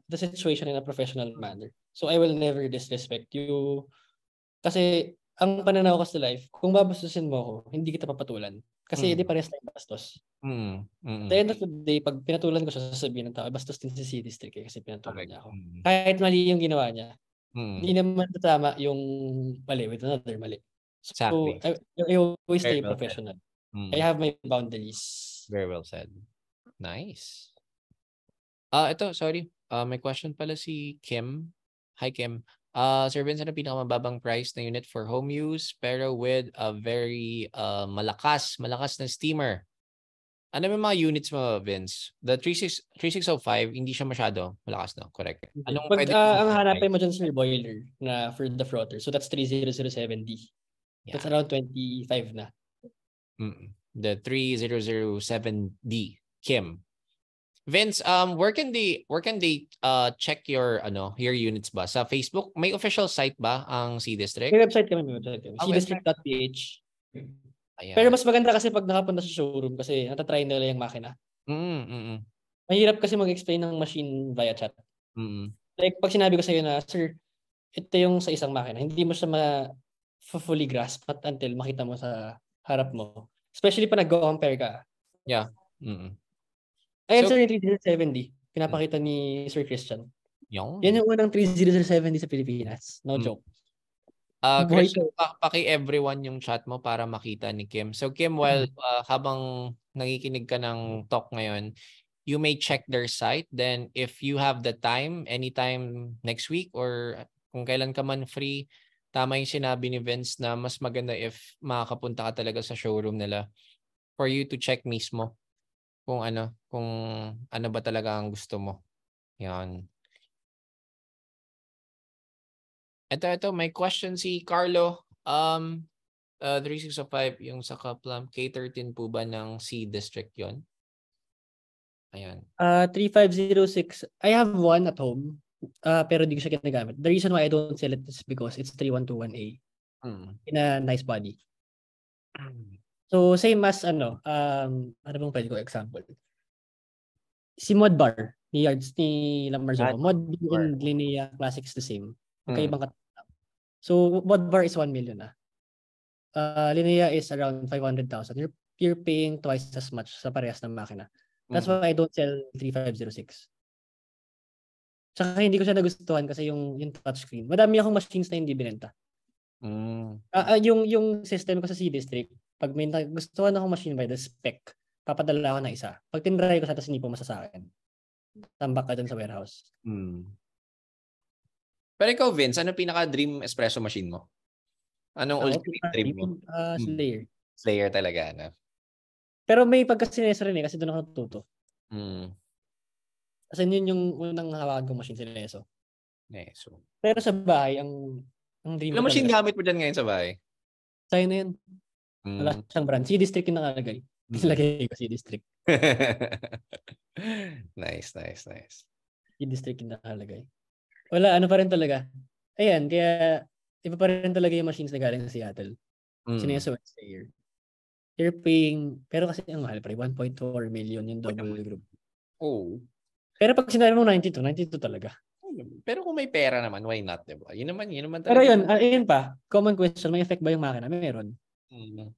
the situation in a professional manner. So I will never disrespect you. Kasi ang pananaw ko sa life, kung babastusin mo ako, hindi kita papatulan. Kasi hindi parehas tayong bastos. At the end of the day, pag pinatulan ko siya, sasabihin ng tao, bastos din si C-District kasi pinatulan niya ako. Kahit mali yung ginawa niya, hindi naman tama yung mali with another mali. So, exactly. I always stay professional. I have my boundaries. Very well said. Nice. Ito, sorry. May question pala si Kim. Hi, Kim. Sir Vince, ano pinakamababang price na unit for home use pero with a very malakas na steamer? Ano yung mga units mo, Vince? The 3605, hindi siya masyado malakas, no? Correct. Anong pag ang hanapin mo dyan, sir, boiler na for the frother. So that's 3007D. Yeah. That's around 25 na. The 3007D, Kim. Vince, where can they check your units ba? Sa Facebook, may official site ba ang C-District? May website kami. cdistrict.ph. Pero mas maganda kasi pag nakapunta sa showroom kasi natatry nila yung makina. Mahirap kasi mag-explain ng machine via chat. Like pag sinabi ko sa iyo na, sir, ito yung sa isang makina, hindi mo siya fully grasp until makita mo sa harap mo. Especially pa nag-compare ka. Yeah. Ayan, sir, yung 3070. Pinapakita ni Sir Christian. Yan yung unang 3070 sa Pilipinas. No joke. Christian, paki-everyone yung chat mo para makita ni Kim. So, Kim, while habang nakikinig ka ng talk ngayon, you may check their site. Then, if you have the time, anytime next week or kung kailan ka man free, tama yung sinabi ni Vince na mas maganda if makakapunta ka talaga sa showroom nila for you to check mismo kung ano ba talaga ang gusto mo. Yan. Ito, may question si Carlo. 3605, yung sa Kaplam, K13 po ba ng C-District yon? Ayan. 3506. I have one at home. Pero di ko siya ginagamit. The reason why I don't sell it is because it's 3121A. In a nice body. So, same as ano bang pwede ko example? Si Mod Bar ni Yards ni Lamar Mod and Linnea Classic is the same. Magkaibang katapos. So, Mod Bar is 1 million na. Linnea is around 500,000. You're paying twice as much sa parehas ng makina. That's why I don't sell 3506. Tsaka hindi ko siya nagustuhan kasi yung touchscreen. Madami akong machines na hindi binenta. Yung system ko sa C-District, pag may nagustuhan akong machine by the spec, papadala ako ng isa. Pag tinry ko sa tapos hindi po sa akin, tambak ka dun sa warehouse. Pero ikaw, Vince, ano pinaka-dream espresso machine mo? Anong ultimate dream mo? Slayer. Slayer talaga, ano? Pero may pagka-sineso rin kasi doon ako natututo. Mm. Kasi yun yung unang hawakan kong machine sineso. So. Pero sa bahay, ang dream Ilang ko machine talaga. gamit mo dyan ngayon sa bahay? Sa'yo na yun. Wala Mm. siyang brand. C-District yung nakalagay. Ilagay ko C-District. Nice. C-District yung nakalagay. Wala, ano pa rin talaga. Ayan, kaya iba pa rin talaga yung machines na galing sa Seattle. Sineso Wednesday year. You're paying, pero kasi ang mahal pa rin, 1.4 million yung double group. Oh. Pero pag sinabi mo 92 talaga. Pero kung may pera naman, why not, diba? Yun naman Pero talaga. yun pa, common question, may effect ba yung makina? Meron. Mm.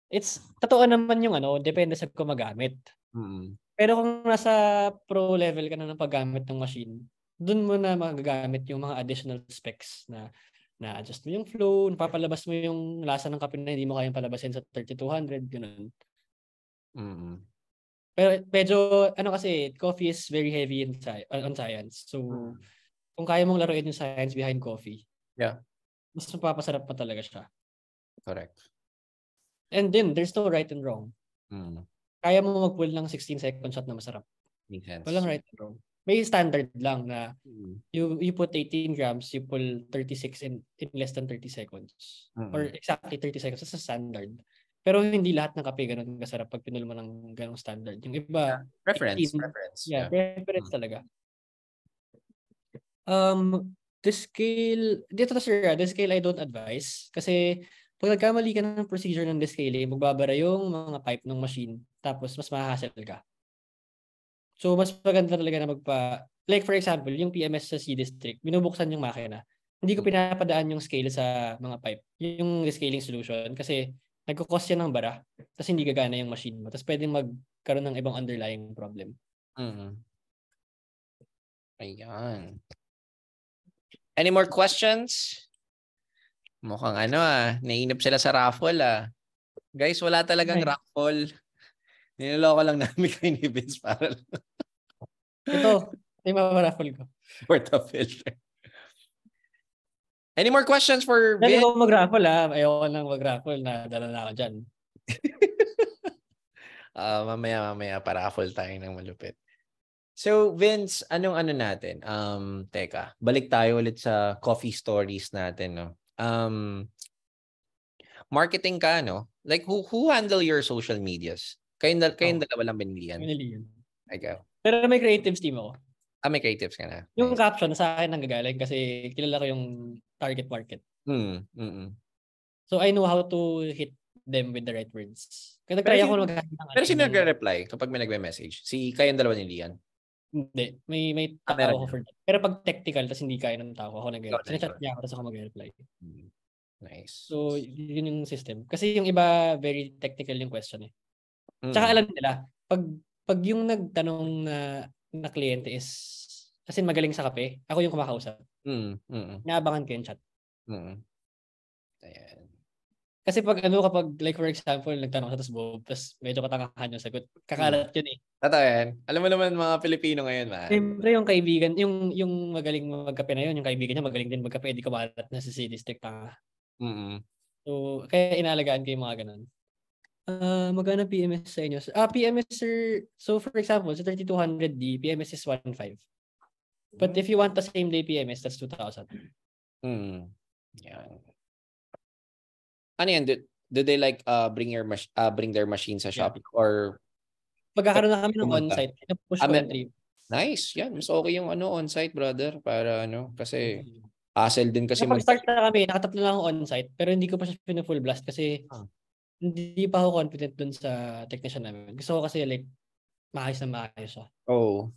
It's, totoo naman yung depende sa gumagamit. Mm. Pero kung nasa pro level ka na ng paggamit ng machine, dun mo na magagamit yung mga additional specs na na-adjust mo yung flow, napapalabas mo yung lasa ng kape na hindi mo kayang palabasin sa 3200, ganun. Mm. Pero medyo, kasi, coffee is very heavy on science. So, kung kaya mong laruin yung science behind coffee, mas mapapasarap pa talaga siya. Correct. And then, there's no right and wrong. Kaya mo mag-pull ng 16 second shot na masarap. Makes sense. Walang right and wrong. May standard lang na you put 18 grams, you pull 36 in less than 30 seconds. Or exactly 30 seconds. That's a standard. Pero hindi lahat ng kape ganun kasarap pag pinull mo ng ganung standard. Yung iba, Preference. 18, preference talaga. The scale, the scale I don't advise. Kasi pag nagkamali ka ng procedure ng descaling, magbabara yung mga pipe ng machine. Tapos mas mahahassle ka. So, mas maganda talaga na like for example, yung PMS sa C-District, binubuksan yung makina. Hindi ko pinapadaan yung scale sa mga pipe. Yung descaling solution. Kasi nagkukos yan ng bara. Tapos hindi gagana yung machine mo. Tapos pwedeng magkaroon ng ibang underlying problem. Ayan. Any more questions? Mukhang nainip sila sa raffle Guys, wala talagang raffle. Niloloko lang namin kayo ni Vince para lang. Ito yung raffle ko. For the filter. Any more questions for Vince? Dali ko mag-raffle Ayoko nang mag-raffle na dala na ako dyan. Mamaya para-raffle tayo ng malupit. So, Vince, anong natin? Teka, balik tayo ulit sa coffee stories natin, no? Marketing ka, no? Like, who handle your social medias? Kayong dalawa lang binilihan? Binilihan. Ikaw. Pero may creatives team ako. May creatives ka na. Yung caption sa akin nanggagaling kasi kilala ko yung target market. So, I know how to hit them with the right words. Kaya nag-try ako Pero sino nagre-reply kapag may nagme-message? Kayong dalawa ni Lian? Hindi. May tao ako for that. Pero pag technical, tas hindi kaya ng tao ako nag-reply. Sinachat niya ako, tas ako mag-reply. Nice. So, yun yung system. Kasi yung iba, very technical yung question Tsaka alam nila, pag yung nagtanong na kliyente is, kasi magaling sa kape, ako yung kumakausap. Naabangan ko yung chat. Ayan. Kasi kapag like for example, nagtanong sa tapos medyo katangahan yung sagot, kakalat yun Totoo yan. Alam mo naman mga Pilipino ngayon, man. Siyempre yung kaibigan, yung magaling magkape na yun, yung kaibigan niya magaling din magkape, di kumalat na sa C-District pa. So, kaya inaalagaan ko yung mga ganun. Magkano PMS sa inyo? PMS sir, so for example, sa 3200D, PMS is 1.5. But if you want the same day PMS, that's 2,000. Yan. Ano yan? Do they like bring their machine sa shop or pagkakaroon na kami ng on-site, push ko entry. Nice. Yan, mas okay yung on-site, brother, para kasi hassle din kasi Start na kami, nakatatlo lang ako on-site, pero hindi ko pa siya full blast kasi hindi pa ako confident dun sa technician namin. Gusto ko kasi like maayos siya. Oh.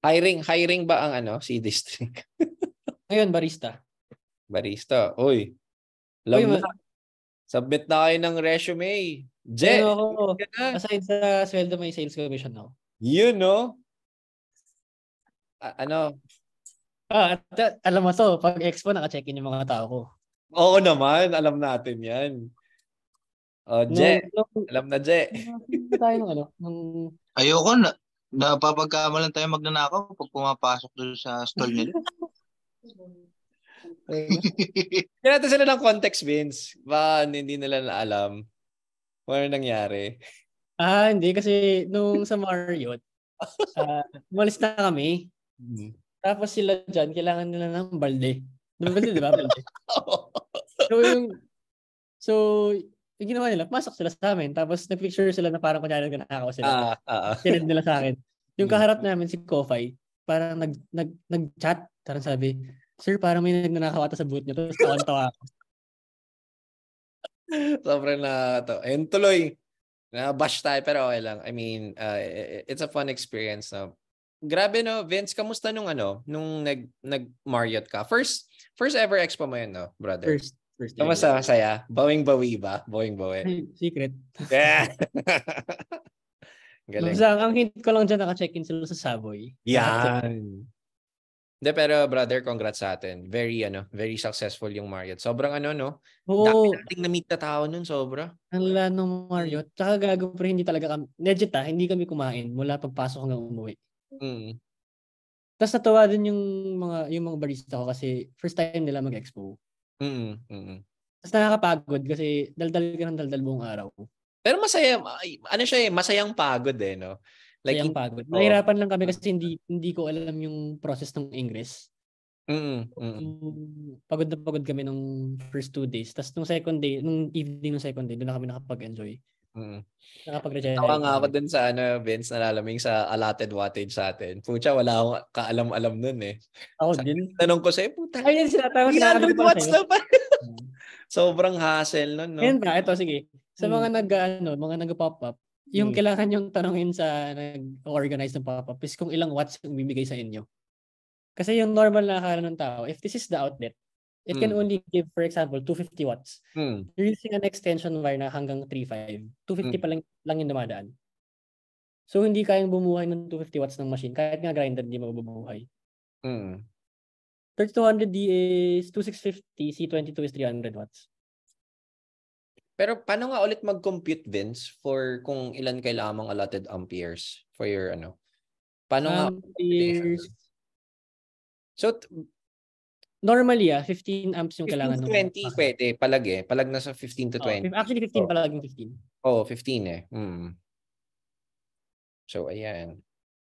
Hiring ba ang C-District? Ngayon, barista. Uy. Submit na kayo ng resume. Aside sa sweldo, may sales commission ako. Yun, no? Alam mo to, pag expo, naka-check-in yung mga tao ko. Oo naman, alam natin yan. Alam na, Je. Ayoko napapagkamalan tayo magnanakaw pag pumapasok doon sa stall nila. Kaya natin sila ng context, Vince. Baka hindi nila na alam kung ano nangyari. Hindi kasi nung sa Marriott, umalis na kami. Tapos sila dyan, kailangan nila ng balde. Balde, di ba? Balde. So, yung ginawa nila, pasok sila sa amin. Tapos nag-picture sila na parang kunyari nag-nakakaw sila. Sinend nila sa akin. Yung kaharap namin si Kofay, parang nag-chat. Parang sabi, sir, parang may nagnanakaw ata sa booth niyo. Tapos tawan-tawa ako. Sobrang na to. Ayun, tuloy. Na-bash tayo, pero okay lang. I mean, it's a fun experience. No? Grabe, no? Vince, kamusta nung nag-Marriott ka? First ever expo mo yun, no, brother? First Kamusta? Masaya? Bawing-bawi ba? Bawing-bawi. Secret. Yeah. Galing. Basta, ang hint ko lang dyan, naka-check-in sila sa Savoy. Yan. Hindi, pero brother, congrats sa atin. Very successful yung Marriott. Sobrang no? Oo. Dami nating na-meet na tao nun, sobra. Ang lala ng Marriott. Tsaka gago, pero hindi talaga kami, legit hindi kami kumain mula pagpasok hanggang umuwi. Tapos natuwa din yung mga barista ko kasi first time nila mag-expo. Tapos nakakapagod kasi daldal ka ng daldal buong araw. Pero masaya, masayang pagod no? Like, masayang pagod. Nahirapan lang kami kasi hindi ko alam yung process ng English. Pagod na pagod kami nung first 2 days. Tapos nung second day, nung evening ng second day, doon na kami nakapag-enjoy. Nakapag-regenerate. Tawa nga ako dun sa Vince, nalalamig sa allotted wattage sa atin. Pucha, wala akong kaalam-alam nun eh. Ako din. Tanong ko sa'yo, puta. Ay, yan sila. 300 watts na pa. Sobrang hassle nun, no? Yan ba? Ito, sige. Sa mga nag-pop up, yung kailangan yung tanongin sa nag-organize ng pop-up is kung ilang watts yung bibigay sa inyo. Kasi yung normal na akala ng tao, if this is the outlet, it can only give, for example, 250 watts. You're using an extension wire na hanggang 3.5. 250 pa lang yung dumadaan. So, hindi kayang bumuhay ng 250 watts ng machine. Kahit nga grinder, hindi mabubuhay. 3200D is 2650, C22 is 300 watts. Pero paano nga ulit mag-compute, Vince, for kung ilan kailangan mong allotted amperes for your Paano nga? Amperes. So, normally 15 amps yung kailangan. 15 to 20 pwede, palag na sa 15 to 20. Actually 15 palag yung 15. 15 So, ayan.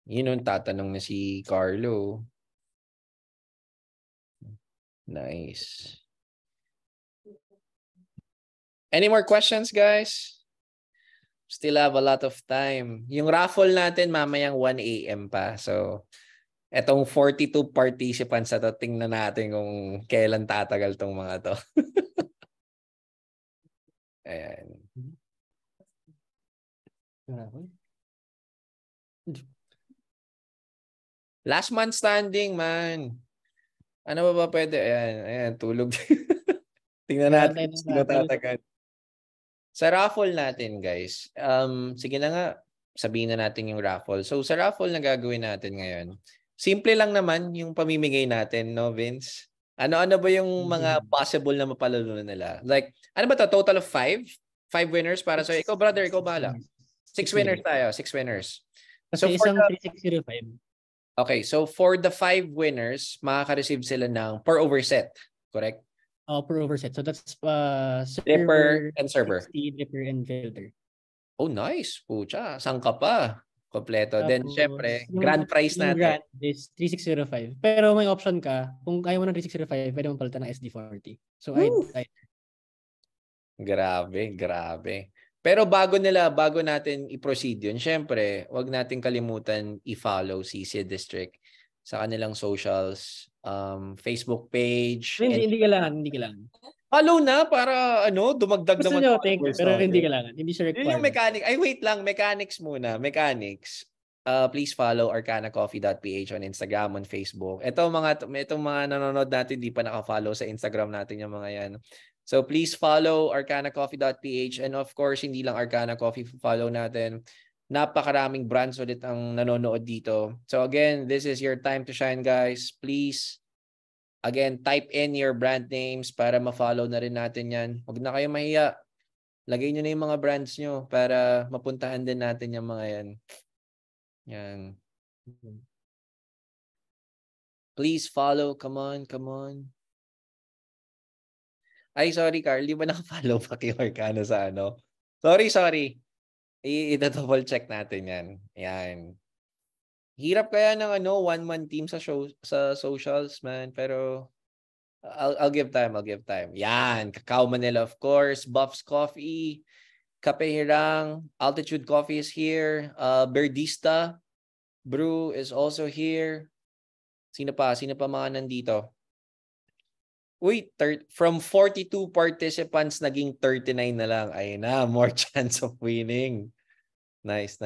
Yun yung tatanong na si Carlo. Nice. Any more questions, guys? Still have a lot of time. Yung raffle natin mamayang 1 a.m. pa. So, etong 42 participants na to, tingnan natin kung kailan tatagal tong mga to. Ayan. Last man standing, man. Ano ba pwede? Ayan, tulog. Tingnan natin sino tatagal. Sa raffle natin, guys. Sige na nga, sabihin na natin yung raffle. So, sa raffle na gagawin natin ngayon, simple lang naman yung pamimigay natin, no, Vince? Ano ba yung mga possible na mapalalunan nila? Like, ano ba to? Total of 5? 5 winners para sa ikaw, brother, ikaw bahala. 6 winners tayo, 6 winners. So, isang 3605. Okay, so for the 5 winners, makaka-receive sila ng per overset, correct? Per overset. So that's dripper and server. Dripper and filter. Oh, nice. Pucha, saan ka pa? Kompleto. Then, syempre, grand prize natin. Grand is 3605. Pero may option ka. Kung ayaw mo ng 3605, pwede mo palitan ng SD40. So, Grabe. Pero bago natin i-proceed yun, syempre, wag natin kalimutan i-follow CC District sa kanilang socials, Facebook page. Hindi kailangan. Follow na para dumagdag gusto naman. Pero hindi kailangan. Hindi siya required. Yung mechanics muna. Please follow arcanacoffee.ph on Instagram, on Facebook. Itong mga nanonood natin, di pa naka-follow sa Instagram natin yung mga yan. So please follow arcanacoffee.ph, and of course, hindi lang Arcana Coffee follow natin. Napakaraming brands ulit ang nanonood dito. So again, this is your time to shine, guys. Please, again, type in your brand names para ma-follow na rin natin yan. Huwag na kayo mahiya. Lagay nyo na yung mga brands nyo para mapuntahan din natin yung mga yan. Yan. Please follow. Come on. Ay, sorry, Carl. Di ba naka-follow pa kay Arcana sa ano? Sorry. I-double check natin yan. Yan. Hirap kaya ng one-man team sa socials, man. Pero I'll give time. Yan. Cacao Manila, of course. Buffs Coffee. Kape Hirang. Altitude Coffee is here. Berdista Brew is also here. Sino pa mga nandito? Uy, from 42 participants, naging 39 na lang. Ayun na, more chance of winning. Nice.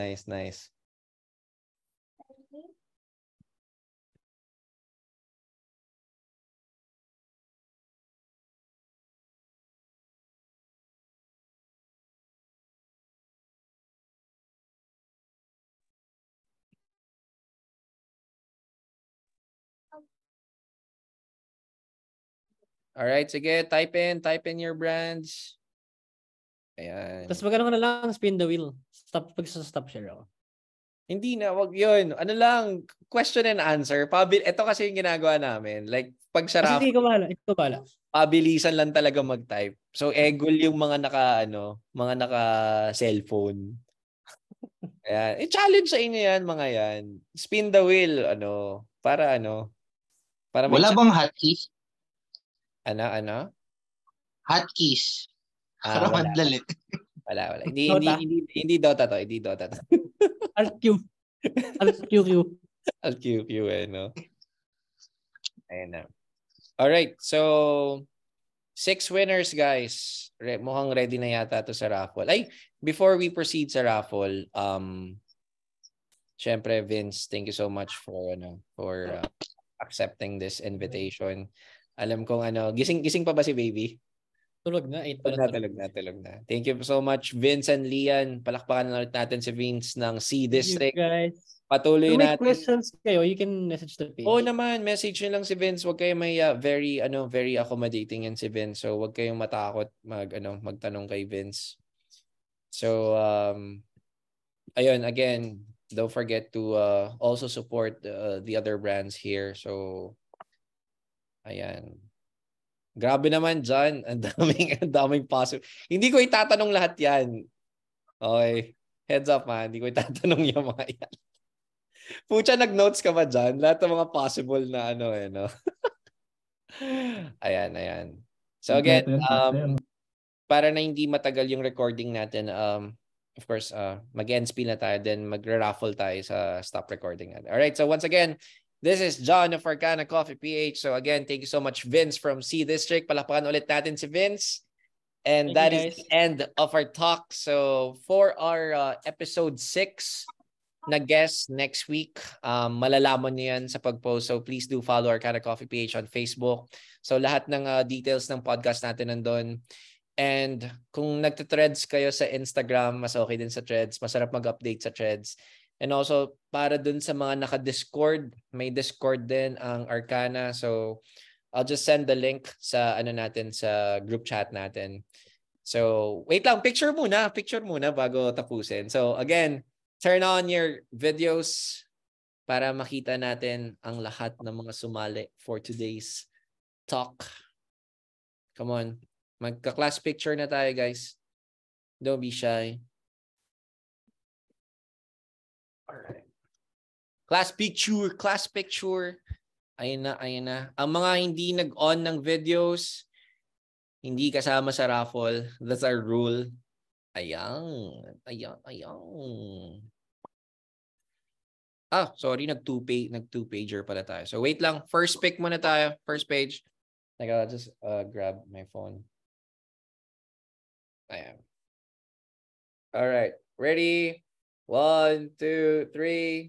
Alright, sige, type in your brands. Ayan. Tapos magano ka na lang, spin the wheel. Stop share ako. Hindi na, wag yun. Ano lang, question and answer. Ito kasi yung ginagawa namin. Like, pag sa Kasi ikaw bahala. pabilisan lang talaga mag-type. So, egol yung mga naka cellphone. Ayan. I-challenge sa inyo yan, mga yan. Spin the wheel, para may Wala bang hotkeys? Ano? Hotkeys. Para Wala. madali. Wala. Dota? Hindi Dota to. Hindi Dota to. Alt Q. Alt QQ no? Ayan na. Alright, so 6 winners, guys. Mukhang ready na yata to sa raffle. Ay, before we proceed sa raffle, syempre, Vince, thank you so much for accepting this invitation. Alam kong gising pa ba si baby? Tulog na, 8 Tulog na. Thank you so much, Vince and Lian. Palakpakan na ulit natin si Vince ng C District. Thank you, guys. Patuloy Kung may natin. questions kayo, you can message the page. Oo naman, message nyo lang si Vince. Huwag kayo may very accommodating yan si Vince. So huwag kayong matakot magtanong kay Vince. So ayun, again, don't forget to also support the other brands here. So ayan. Grabe naman dyan. Ang daming possible. Hindi ko itatanong lahat yan. Okay. Heads up, man. Hindi ko itatanong yung mga yan. Pucha, nag-notes ka ba dyan? Lahat ng mga possible na no? Ayan. So again, para na hindi matagal yung recording natin, of course, mag-end spiel na tayo, then mag-raffle tayo sa stop recording natin. Alright, so once again, this is John of Arcana Coffee PH. So again, thank you so much, Vince from C District. Palakpakan ulit natin si Vince. And that is the end of our talk. So for our episode 6 na guest next week, malalaman niyo yan sa pag-post. So please do follow Arcana Coffee PH on Facebook. So lahat ng details ng podcast natin nandun. And kung nagte-threads kayo sa Instagram, mas okay din sa threads. Masarap mag-update sa threads. And also, para dun sa mga naka-Discord, may Discord din ang Arcana. So, I'll just send the link sa natin sa group chat natin. So, wait lang, picture muna bago tapusin. So, again, turn on your videos para makita natin ang lahat ng mga sumali for today's talk. Come on. Magka-class picture na tayo, guys. Don't be shy. Alright. Class picture. Ayun na. Ang mga hindi nag-on ng videos, hindi kasama sa raffle. That's our rule. Ayan. Sorry, nag-two-pager pala tayo. So wait lang, first pick muna tayo. First page. I'll just grab my phone. Ayan. Alright. Ready? 1, 2, 3.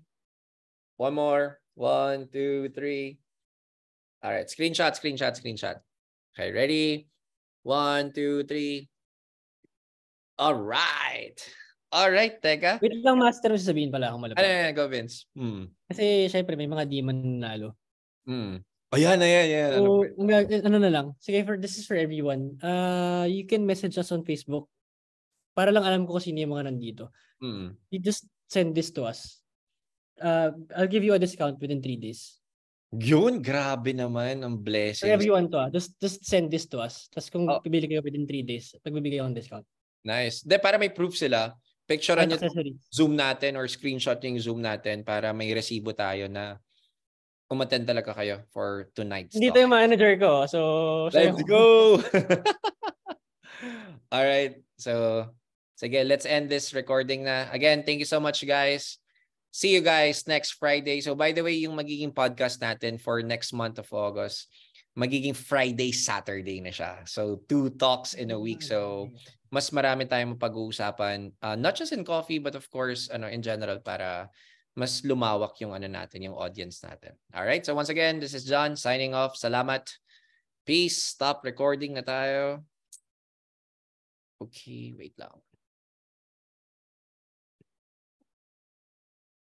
One more. 1, 2, 3. Alright. Screenshot. Okay, ready? 1, 2, 3. Alright, teka. Wait lang, master, sasabihin pala akong malapit. Go, Vince. Kasi syempre may mga demon nanalo. Ayan. So, na lang. Sige, this is for everyone. You can message us on Facebook. Para lang alam ko kung sino yung mga nandito. You just send this to us. I'll give you a discount within 3 days. Yun, grabe naman ang For blessings. everyone to just send this to us. Tapos kung Oh. pibili kayo within 3 days, pagbibigay akong discount. Nice. De, para may proof sila, picturean And nyo accessories. Zoom natin or screenshot yung Zoom natin para may resibo tayo na umattend talaga kayo for tonight's Hindi talk. to yung manager ko. So, Let's go! All right. So, sige, let's end this recording na. Again, thank you so much, guys. See you guys next Friday. So, by the way, yung magiging podcast natin for next month of August, magiging Friday, Saturday na siya. So, 2 talks in a week. So, mas marami tayong mapag-uusapan, not just in coffee, but of course, in general, para mas lumawak yung natin, yung audience natin. All right. So, once again, this is John signing off. Salamat. Peace. Stop recording na tayo. Okay, wait lang.